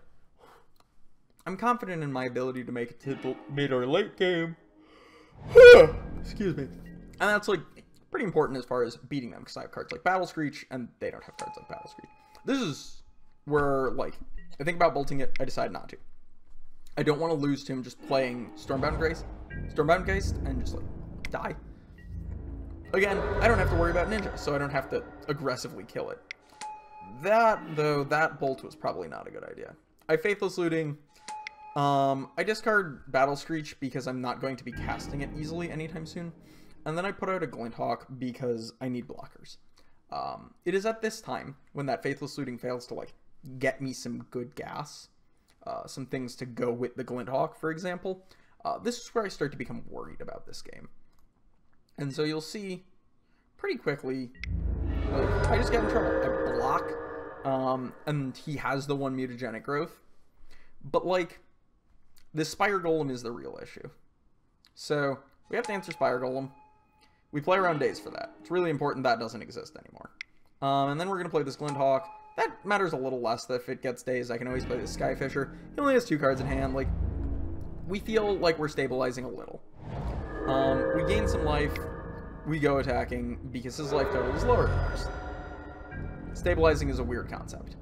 I'm confident in my ability to make it to the mid or late game. Excuse me. And that's, like, pretty important as far as beating them, because I have cards like Battle Screech, and they don't have cards like Battle Screech. This is where, like, I think about bolting it, I decide not to. I don't want to lose to him just playing Stormbound Geist, and just, like, die. Again, I don't have to worry about ninja, so I don't have to aggressively kill it. That bolt was probably not a good idea. I Faithless Looting. I discard Battle Screech because I'm not going to be casting it easily anytime soon. And then I put out a Glint Hawk because I need blockers. It is at this time, when that Faithless Looting fails to, like, get me some good gas, some things to go with the Glint Hawk, for example, this is where I start to become worried about this game. And so you'll see pretty quickly, like, I just get in trouble. I block, and he has the one mutagenic growth. But, like, this Spire Golem is the real issue. So, we have to answer Spire Golem. We play around days for that. It's really important that doesn't exist anymore. And then we're going to play this Glint Hawk. That matters a little less if it gets days. I can always play this Skyfisher. He only has 2 cards in hand. Like, we feel like we're stabilizing a little. We gain some life. We go attacking because his life total is lower than ours. Stabilizing is a weird concept.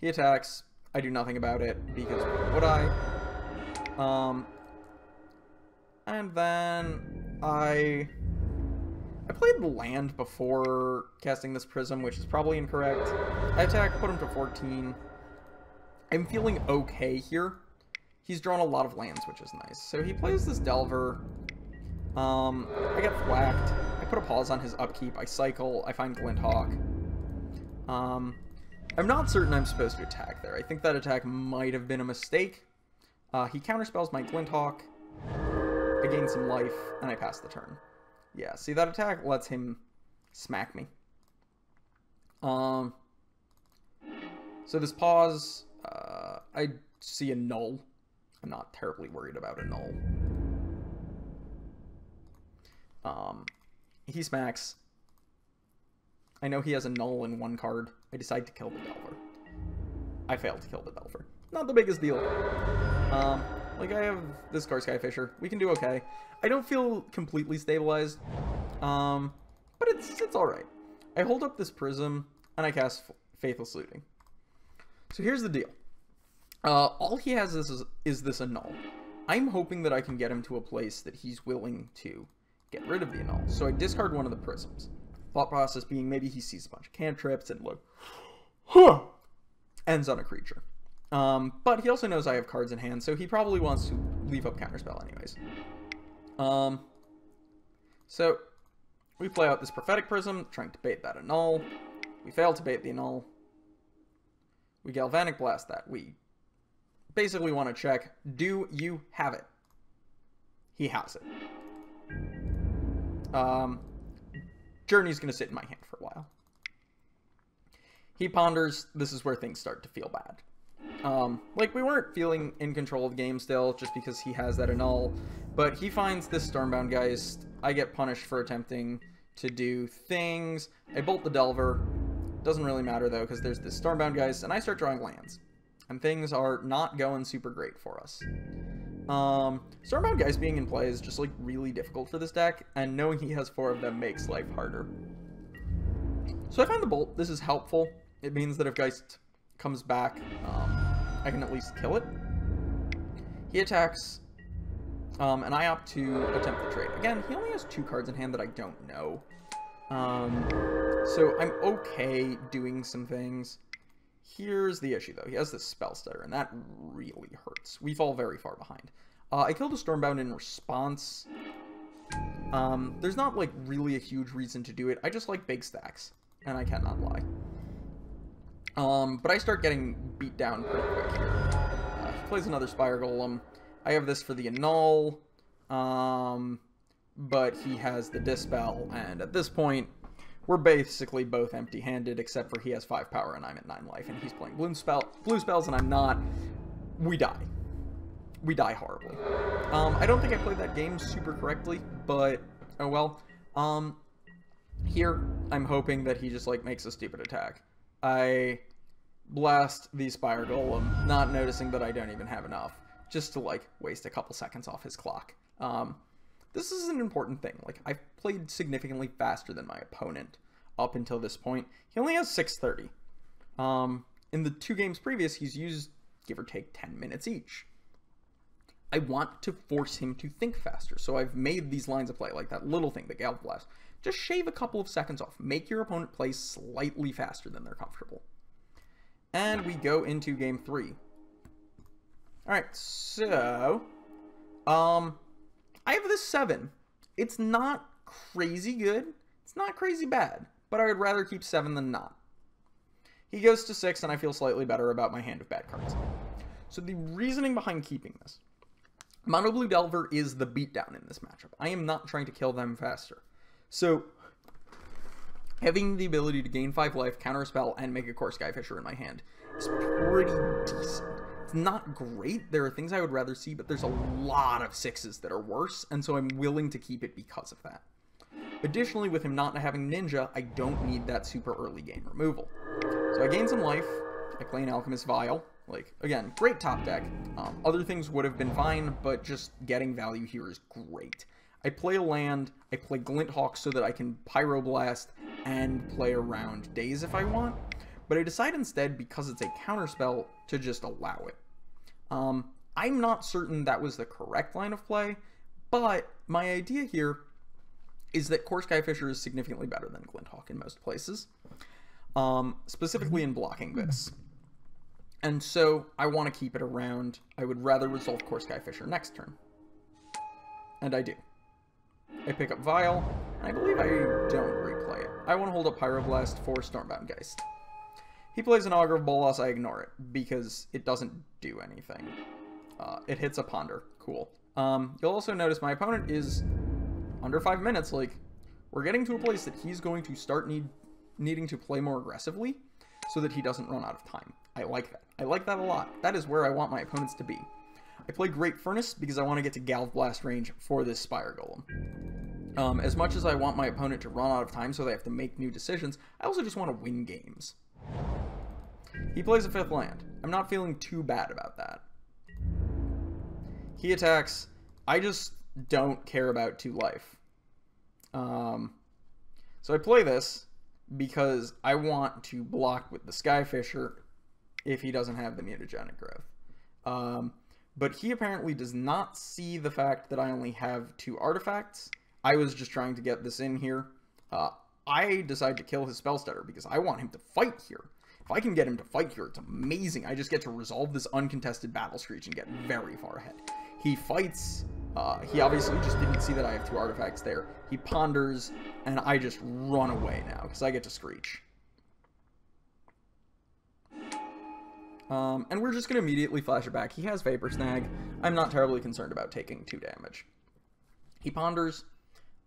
He attacks. I do nothing about it because why would I? And then I played land before casting this Prism, which is probably incorrect. I attack, put him to 14. I'm feeling okay here. He's drawn a lot of lands, which is nice. So he plays this Delver. I get whacked. I put a pause on his upkeep. I cycle. I find Glint Hawk. I'm not certain I'm supposed to attack there. I think that attack might have been a mistake. He counterspells my Glint Hawk. I gain some life, and I pass the turn. Yeah, see, that attack lets him smack me. So this pause, I see a null. I'm not terribly worried about a null. He smacks. I know he has a null in 1 card. I decide to kill the Delver. I fail to kill the Delver. Not the biggest deal. Like, I have this card, Skyfisher. We can do okay. I don't feel completely stabilized, but it's alright. I hold up this Prism, and I cast Faithless Looting. So here's the deal. All he has is this annul. I'm hoping that I can get him to a place that he's willing to get rid of the annul. So I discard one of the Prisms. Thought process being maybe he sees a bunch of cantrips and look, ends on a creature. But he also knows I have cards in hand, so he probably wants to leave up Counterspell anyways. So we play out this Prophetic Prism, trying to bait that annul. We fail to bait the annul. We Galvanic Blast that. We basically want to check, do you have it? He has it. Journey's going to sit in my hand for a while. He ponders. This is where things start to feel bad. Like, we weren't feeling in control of the game still, just because he has that annul. But he finds this Stormbound Geist. I get punished for attempting to do things. I bolt the Delver. Doesn't really matter, though, because there's this Stormbound Geist, and I start drawing lands. And things are not going super great for us. Stormbound Geist being in play is just, like, really difficult for this deck, and knowing he has 4 of them makes life harder. So I find the Bolt. This is helpful. It means that if Geist comes back, I can at least kill it. He attacks, and I opt to attempt the trade. Again, he only has 2 cards in hand that I don't know. So I'm okay doing some things. Here's the issue, though. He has this Spell Stutter, and that really hurts. We fall very far behind. I killed a Stormbound in response. There's not, like, really a huge reason to do it. I just like big stacks, and I cannot lie. But I start getting beat down pretty quick here. He plays another Spire Golem. I have this for the annul, but he has the Dispel, and at this point, we're basically both empty-handed, except for he has 5 power and I'm at 9 life, and he's playing blue spells and I'm not. We die. We die horribly. I don't think I played that game super correctly, but oh well. Here, I'm hoping that he just, like, makes a stupid attack. I blast the Spire Golem, not noticing that I don't even have enough, just to, like, waste a couple seconds off his clock. This is an important thing. Like, I've played significantly faster than my opponent up until this point. He only has 630. In the 2 games previous, he's used, give or take, 10 minutes each. I want to force him to think faster. So I've made these lines of play, like that little thing, the Galv Blast. Just shave a couple of seconds off. Make your opponent play slightly faster than they're comfortable. And we go into game 3. Alright, so... I have this 7. It's not crazy good. It's not crazy bad. But I would rather keep 7 than not. He goes to 6, and I feel slightly better about my hand of bad cards. So the reasoning behind keeping this. Mono Blue Delver is the beatdown in this matchup. I am not trying to kill them faster. So, having the ability to gain 5 life, counter a spell, and make a Core Skyfisher in my hand is pretty decent. It's not great. There are things I would rather see, but there's a lot of 6s that are worse, and so I'm willing to keep it because of that. Additionally, with him not having Ninja, I don't need that super early game removal. So I gain some life. I play an Alchemist Vial. Like, again, great top deck. Other things would have been fine, but just getting value here is great. I play a land, I play Glinthawk so that I can Pyroblast and play around Daze if I want, but I decide instead, because it's a counterspell, to just allow it. I'm not certain that was the correct line of play, but my idea here is that Core Skyfisher is significantly better than Glinthawk in most places, specifically in blocking this. And so I want to keep it around. I would rather resolve Core Skyfisher next turn. And I do. I pick up Vial, and I believe I don't replay it. I want to hold up Pyroblast for Stormbound Geist. He plays an Augur of Bolos, I ignore it, because it doesn't do anything. It hits a Ponder. Cool. You'll also notice my opponent is under 5 minutes. Like, we're getting to a place that he's going to start needing to play more aggressively so that he doesn't run out of time. I like that. I like that a lot. That is where I want my opponents to be. I play Great Furnace because I want to get to Galv Blast range for this Spire Golem. As much as I want my opponent to run out of time so they have to make new decisions, I also just want to win games. He plays a 5th land. I'm not feeling too bad about that. He attacks. I just don't care about 2 life. So I play this because I want to block with the Skyfisher if he doesn't have the mutagenic growth. But he apparently does not see the fact that I only have 2 artifacts. I was just trying to get this in here. I decide to kill his Spellstutter because I want him to fight here. If I can get him to fight here, it's amazing. I just get to resolve this uncontested Battle Screech and get very far ahead. He fights. He obviously just didn't see that I have 2 artifacts there. He ponders, and I just run away now because I get to Screech. And we're just going to immediately flash it back. He has Vapor Snag. I'm not terribly concerned about taking 2 damage. He ponders.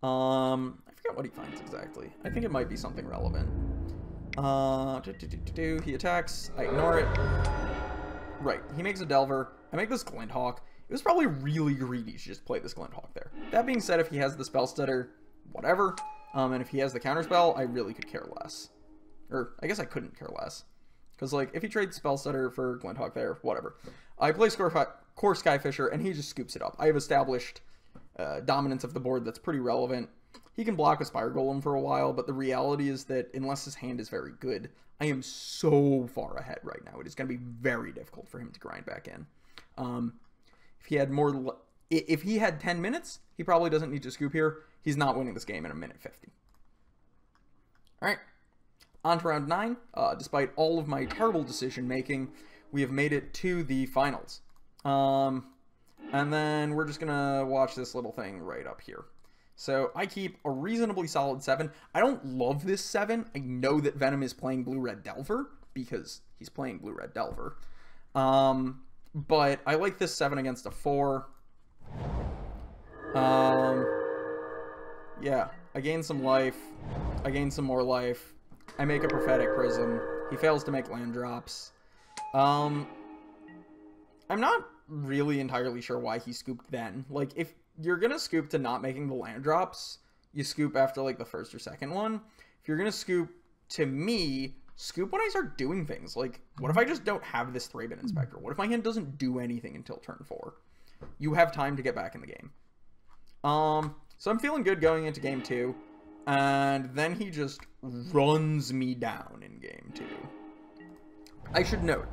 I forget what he finds exactly. I think it might be something relevant. He attacks. I ignore it. Right. He makes a Delver. I make this Glinthawk. It was probably really greedy to just play this Glinthawk there. That being said, if he has the Spellstutter, whatever. And if he has the Counterspell, I really could care less. Or, I guess I couldn't care less. Because, like, if he trades Spellstutter for Glinthawk there, whatever. I play Core Skyfisher, and he just scoops it up. I have established dominance of the board that's pretty relevant. He can block with Spire Golem for a while, but the reality is that unless his hand is very good, I am so far ahead right now. It is going to be very difficult for him to grind back in. If he had 10 minutes, he probably doesn't need to scoop here. He's not winning this game in 1:50. All right. On to round 9. Despite all of my terrible decision making, we have made it to the finals. And then we're just going to watch this little thing right up here. So I keep a reasonably solid 7. I don't love this 7. I know that Venom is playing Blue-Red Delver because he's playing Blue-Red Delver. But I like this 7 against a 4. Yeah, I gain some life. I gain some more life. I make a Prophetic Prism. He fails to make land drops. I'm not really entirely sure why he scooped then. Like, if you're gonna scoop to not making the land drops, you scoop after, like, the first or second one. If you're gonna scoop to me, scoop when I start doing things. Like, what if I just don't have this Thraben Inspector? What if my hand doesn't do anything until turn 4? You have time to get back in the game. So I'm feeling good going into game 2. And then he just runs me down in game 2. I should note.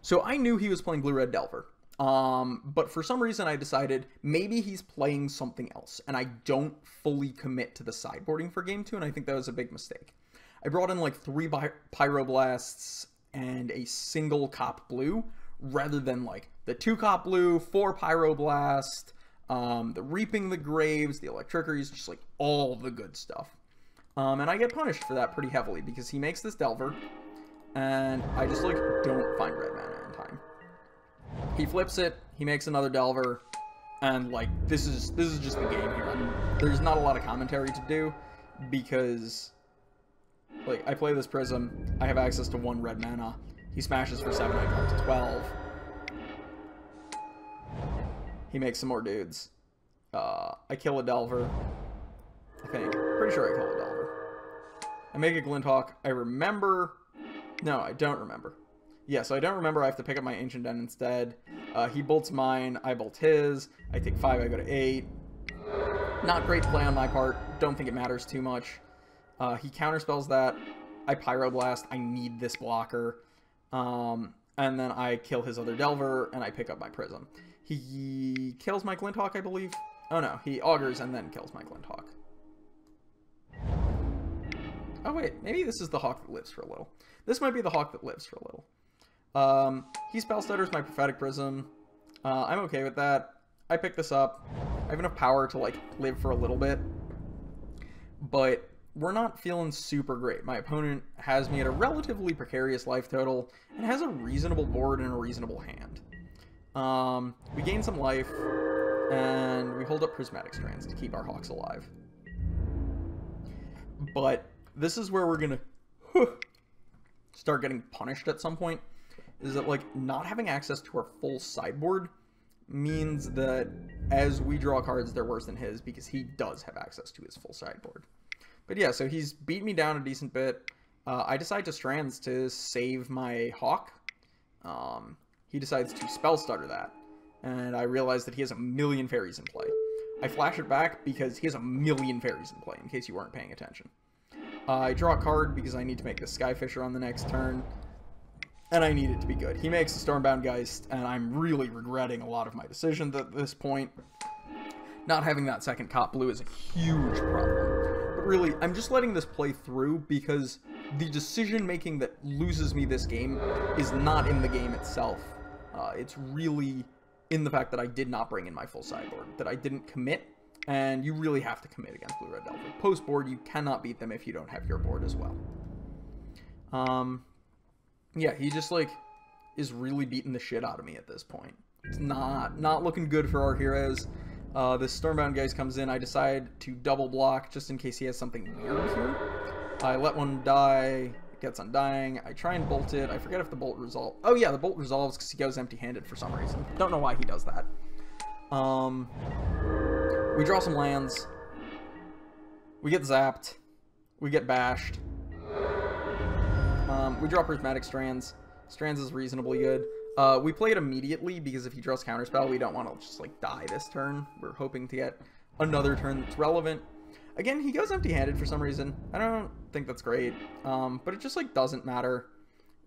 So I knew he was playing Blue-Red Delver. But for some reason I decided maybe he's playing something else, and I don't fully commit to the sideboarding for game 2, and I think that was a big mistake. I brought in like 3 Pyroblasts and a single Cop Blue, rather than like the 2 Cop Blue, 4 Pyroblast, the Reaping the Graves, the Electrickeries, just like all the good stuff. And I get punished for that pretty heavily because he makes this Delver, and I just like don't find red mana in time. He flips it, he makes another Delver, and like this is just the game here. There's not a lot of commentary to do because like I play this Prism, I have access to 1 red mana. He smashes for 7, I drop to 12. He makes some more dudes. I kill a Delver. I think. Pretty sure I kill a Delver. I make a Glinthawk. I remember... No, I don't remember. Yeah, so I don't remember. I have to pick up my Ancient Den instead. He bolts mine. I bolt his. I take 5. I go to 8. Not great play on my part. Don't think it matters too much. He counterspells that. I Pyroblast. I need this blocker. And then I kill his other Delver, and I pick up my Prism. He kills my Glinthawk, I believe. Oh no, he augurs and then kills my Glinthawk. Oh wait, maybe this is the Hawk that lives for a little. This might be the Hawk that lives for a little. He spell stutters my Prophetic Prism. I'm okay with that. I pick this up. I have enough power to like live for a little bit. But we're not feeling super great. My opponent has me at a relatively precarious life total and has a reasonable board and a reasonable hand. We gain some life, and we hold up Prismatic Strands to keep our Hawks alive. But this is where we're gonna start getting punished at some point, is that like not having access to our full sideboard means that as we draw cards, they're worse than his because he does have access to his full sideboard. But yeah, so he's beat me down a decent bit. I decide to Strands to save my Hawk. He decides to Spell Stutter that, and I realize that he has a million fairies in play. I flash it back because he has a million fairies in play, in case you weren't paying attention. I draw a card because I need to make the Skyfisher on the next turn, and I need it to be good. He makes the Stormbound Geist, and I'm really regretting a lot of my decisions at this point. Not having that second Cop Blue is a huge problem. But really, I'm just letting this play through because the decision-making that loses me this game is not in the game itself. It's really in the fact that I did not bring in my full sideboard, that I didn't commit, and you really have to commit against Blue-Red Delver. Post-board, you cannot beat them if you don't have your board as well. Yeah, he just, like, is really beating the shit out of me at this point. It's not looking good for our heroes. This Stormbound Geist comes in. I decide to double block just in case he has something weird here. I let one die. It gets undying. I try and bolt it. I forget if the bolt resolves. Oh yeah, the bolt resolves because he goes empty-handed for some reason. Don't know why he does that. We draw some lands. We get zapped. We get bashed. We draw Prismatic Strands. Strands is reasonably good. We play it immediately because if he draws Counterspell, we don't want to just like die this turn. We're hoping to get another turn that's relevant. Again, he goes empty-handed for some reason. I don't think that's great, but it just like doesn't matter.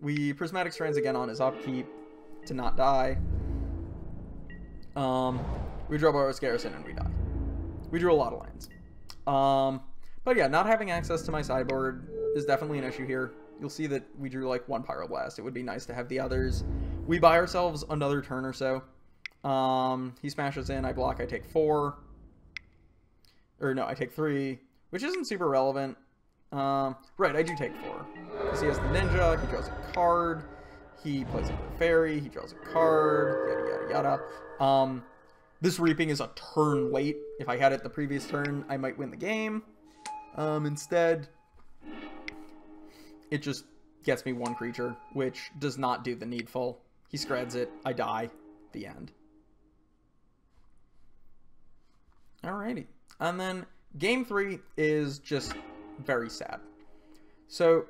We Prismatic Strands again on his upkeep to not die. We draw Boros Garrison and we die. We drew a lot of lands. But yeah, not having access to my sideboard is definitely an issue here. You'll see that we drew like 1 Pyroblast. It would be nice to have the others. We buy ourselves another turn or so. He smashes in, I block, I take 4. Or no, I take 3, which isn't super relevant. Right, I do take 4. Because he has the ninja, he draws a card, he plays into the fairy, he draws a card, yada yada yada. This Reaping is a turn late. If I had it the previous turn, I might win the game. Instead, it just gets me 1 creature, which does not do the needful. He screds it, I die, the end. Alrighty. And then game 3 is just very sad. So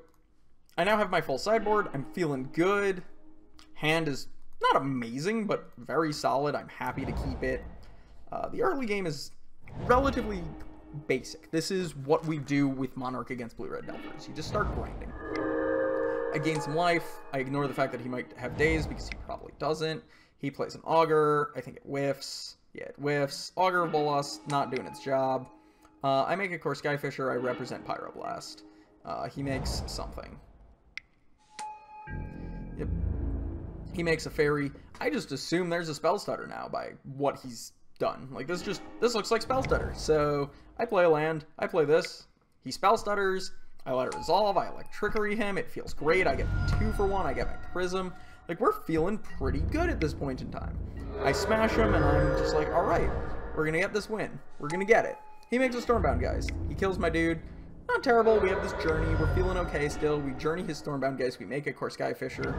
I now have my full sideboard. I'm feeling good. Hand is not amazing, but very solid. I'm happy to keep it. The early game is relatively basic. This is what we do with Monarch against Blue-Red Delvers. You just start grinding. I gain some life. I ignore the fact that he might have days because he probably doesn't. He plays an Augur. I think it whiffs. Yeah, it whiffs. Augur of Boros, not doing its job. I make a Core Skyfisher. I represent Pyroblast. He makes something. Yep. He makes a fairy. I just assume there's a spell stutter now by what he's done. Like, this looks like spell stutter. So I play a land. I play this. He spell stutters. I let it resolve. I Electrickery him. It feels great. I get 2 for 1. I get my Prism. Like, we're feeling pretty good at this point in time. I smash him, and I'm just like, all right, we're going to get this win. We're going to get it. He makes a Stormbound Geist. He kills my dude. Not terrible. We have this journey. We're feeling okay still. We journey his Stormbound Geist. We make a Core Skyfisher.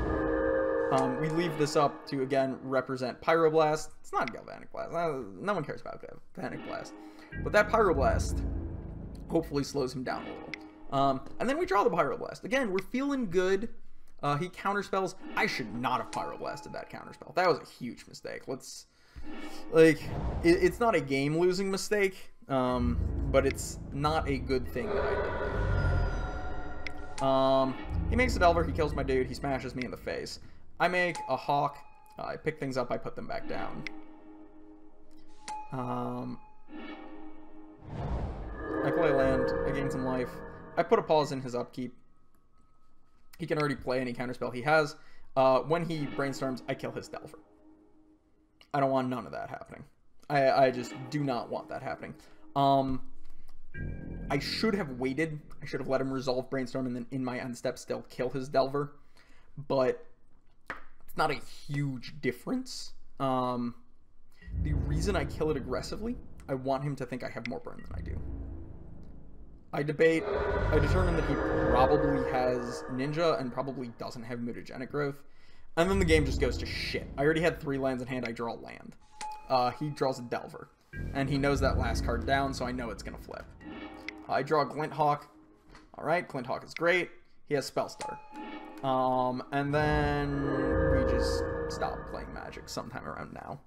We leave this up to, again, represent Pyroblast. It's not Galvanic Blast. No one cares about Galvanic Blast. But that Pyroblast hopefully slows him down a little. And then we draw the Pyroblast. Again, we're feeling good. He counterspells. I should not have Pyroblasted that counterspell. That was a huge mistake. It's not a game-losing mistake, but it's not a good thing that I did there. He makes a Delver. He kills my dude. He smashes me in the face. I make a Hawk. I pick things up. I put them back down. I play land. I gain some life. I put a pause in his upkeep. He can already play any counterspell he has. When he brainstorms, I kill his Delver. I don't want none of that happening. I just do not want that happening. I should have waited. I should have let him resolve brainstorm and then in my end step still kill his Delver. But it's not a huge difference. The reason I kill it aggressively, I want him to think I have more burn than I do. I determine that he probably has Ninja and probably doesn't have Mutagenic Growth. And then the game just goes to shit. I already had 3 lands in hand, I draw a land. He draws a Delver. And he knows that last card down, so I know it's going to flip. I draw a Glint Hawk. Alright, Glint Hawk is great. He has Spellstar. And then we just stop playing Magic sometime around now.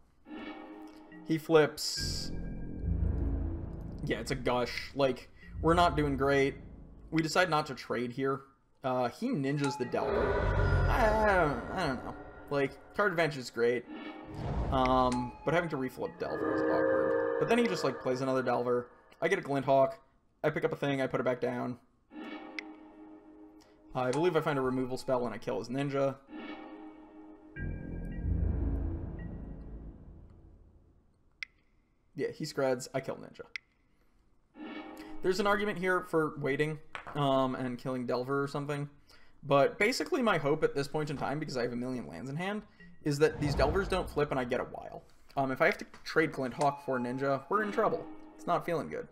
He flips. Yeah, it's a Gush. Like, we're not doing great. We decide not to trade here. He ninjas the Delver. I don't know. Like, card advantage is great. But having to reflip Delver is awkward. But then he just, like, plays another Delver. I get a Glint Hawk. I pick up a thing. I put it back down. I believe I find a removal spell and I kill his Ninja. Yeah, he screds. I kill Ninja. There's an argument here for waiting and killing Delver or something. But basically my hope at this point in time, because I have a million lands in hand, is that these Delvers don't flip and I get a while. If I have to trade Glint Hawk for Ninja, we're in trouble. It's not feeling good.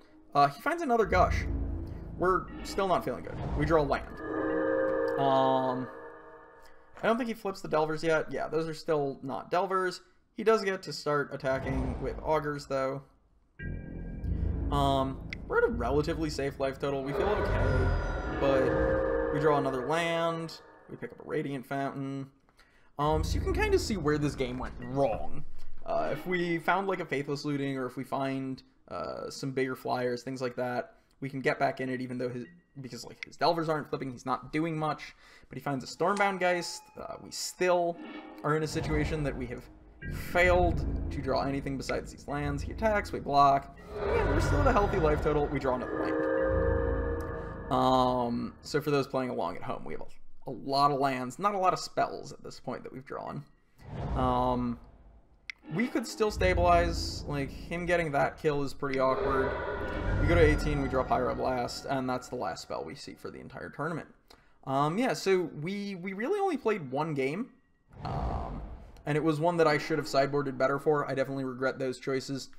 He finds another Gush. We're still not feeling good. We draw land. I don't think he flips the Delvers yet. Yeah, those are still not Delvers. He does get to start attacking with Augurs, though. We're at a relatively safe life total. We feel okay, but we draw another land. We pick up a Radiant Fountain. So you can kind of see where this game went wrong. If we found like a Faithless Looting, or if we find some bigger flyers, things like that, we can get back in it, even though because like his Delvers aren't flipping, he's not doing much. But he finds a Stormbound Geist. We still are in a situation that we have failed to draw anything besides these lands. He attacks, we block. Again, we're still at a healthy life total. We draw another land. So for those playing along at home, we have a lot of lands, not a lot of spells at this point that we've drawn. We could still stabilize. Like, him getting that kill is pretty awkward. We go to 18, we draw Pyroblast, and that's the last spell we see for the entire tournament. Yeah, so we really only played one game. And it was one that I should have sideboarded better for. I definitely regret those choices.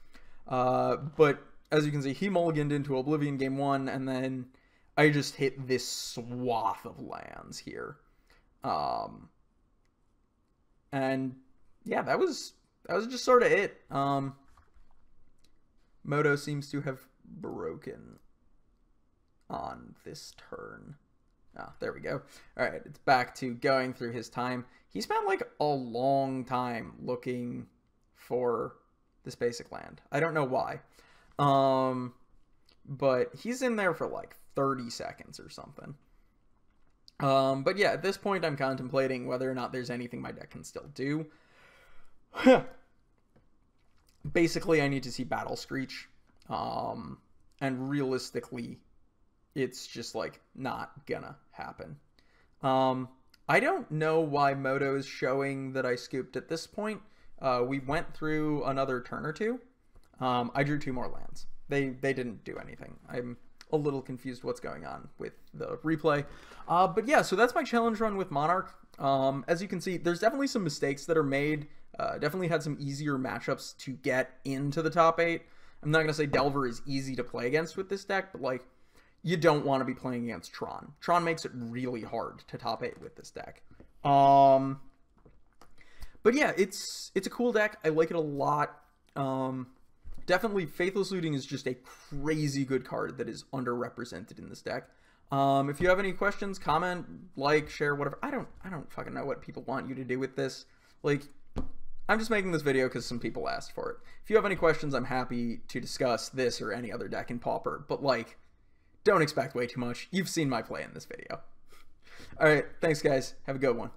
But as you can see, he mulliganed into Oblivion game 1, and then I just hit this swath of lands here. And yeah, that was just sort of it. Moto seems to have broken on this turn. Ah, there we go. All right, it's back to going through his time. He spent like a long time looking for this basic land. I don't know why. But he's in there for like 30 seconds or something. But yeah, at this point I'm contemplating whether or not there's anything my deck can still do. Basically, I need to see Battle Screech. And realistically, it's just like not gonna happen. I don't know why Moto is showing that I scooped at this point. We went through another turn or two. I drew 2 more lands. They didn't do anything. I'm a little confused what's going on with the replay. But yeah, so that's my challenge run with Monarch. As you can see, there's definitely some mistakes that are made. Definitely had some easier matchups to get into the top 8. I'm not going to say Delver is easy to play against with this deck, but like, you don't want to be playing against Tron. Tron makes it really hard to top 8 with this deck. But yeah, it's a cool deck. I like it a lot. Definitely, Faithless Looting is just a crazy good card that is underrepresented in this deck. If you have any questions, comment, like, share, whatever. I don't fucking know what people want you to do with this. Like, I'm just making this video because some people asked for it. If you have any questions, I'm happy to discuss this or any other deck in Pauper. But like, don't expect way too much. You've seen my play in this video. All right, thanks guys. Have a good one.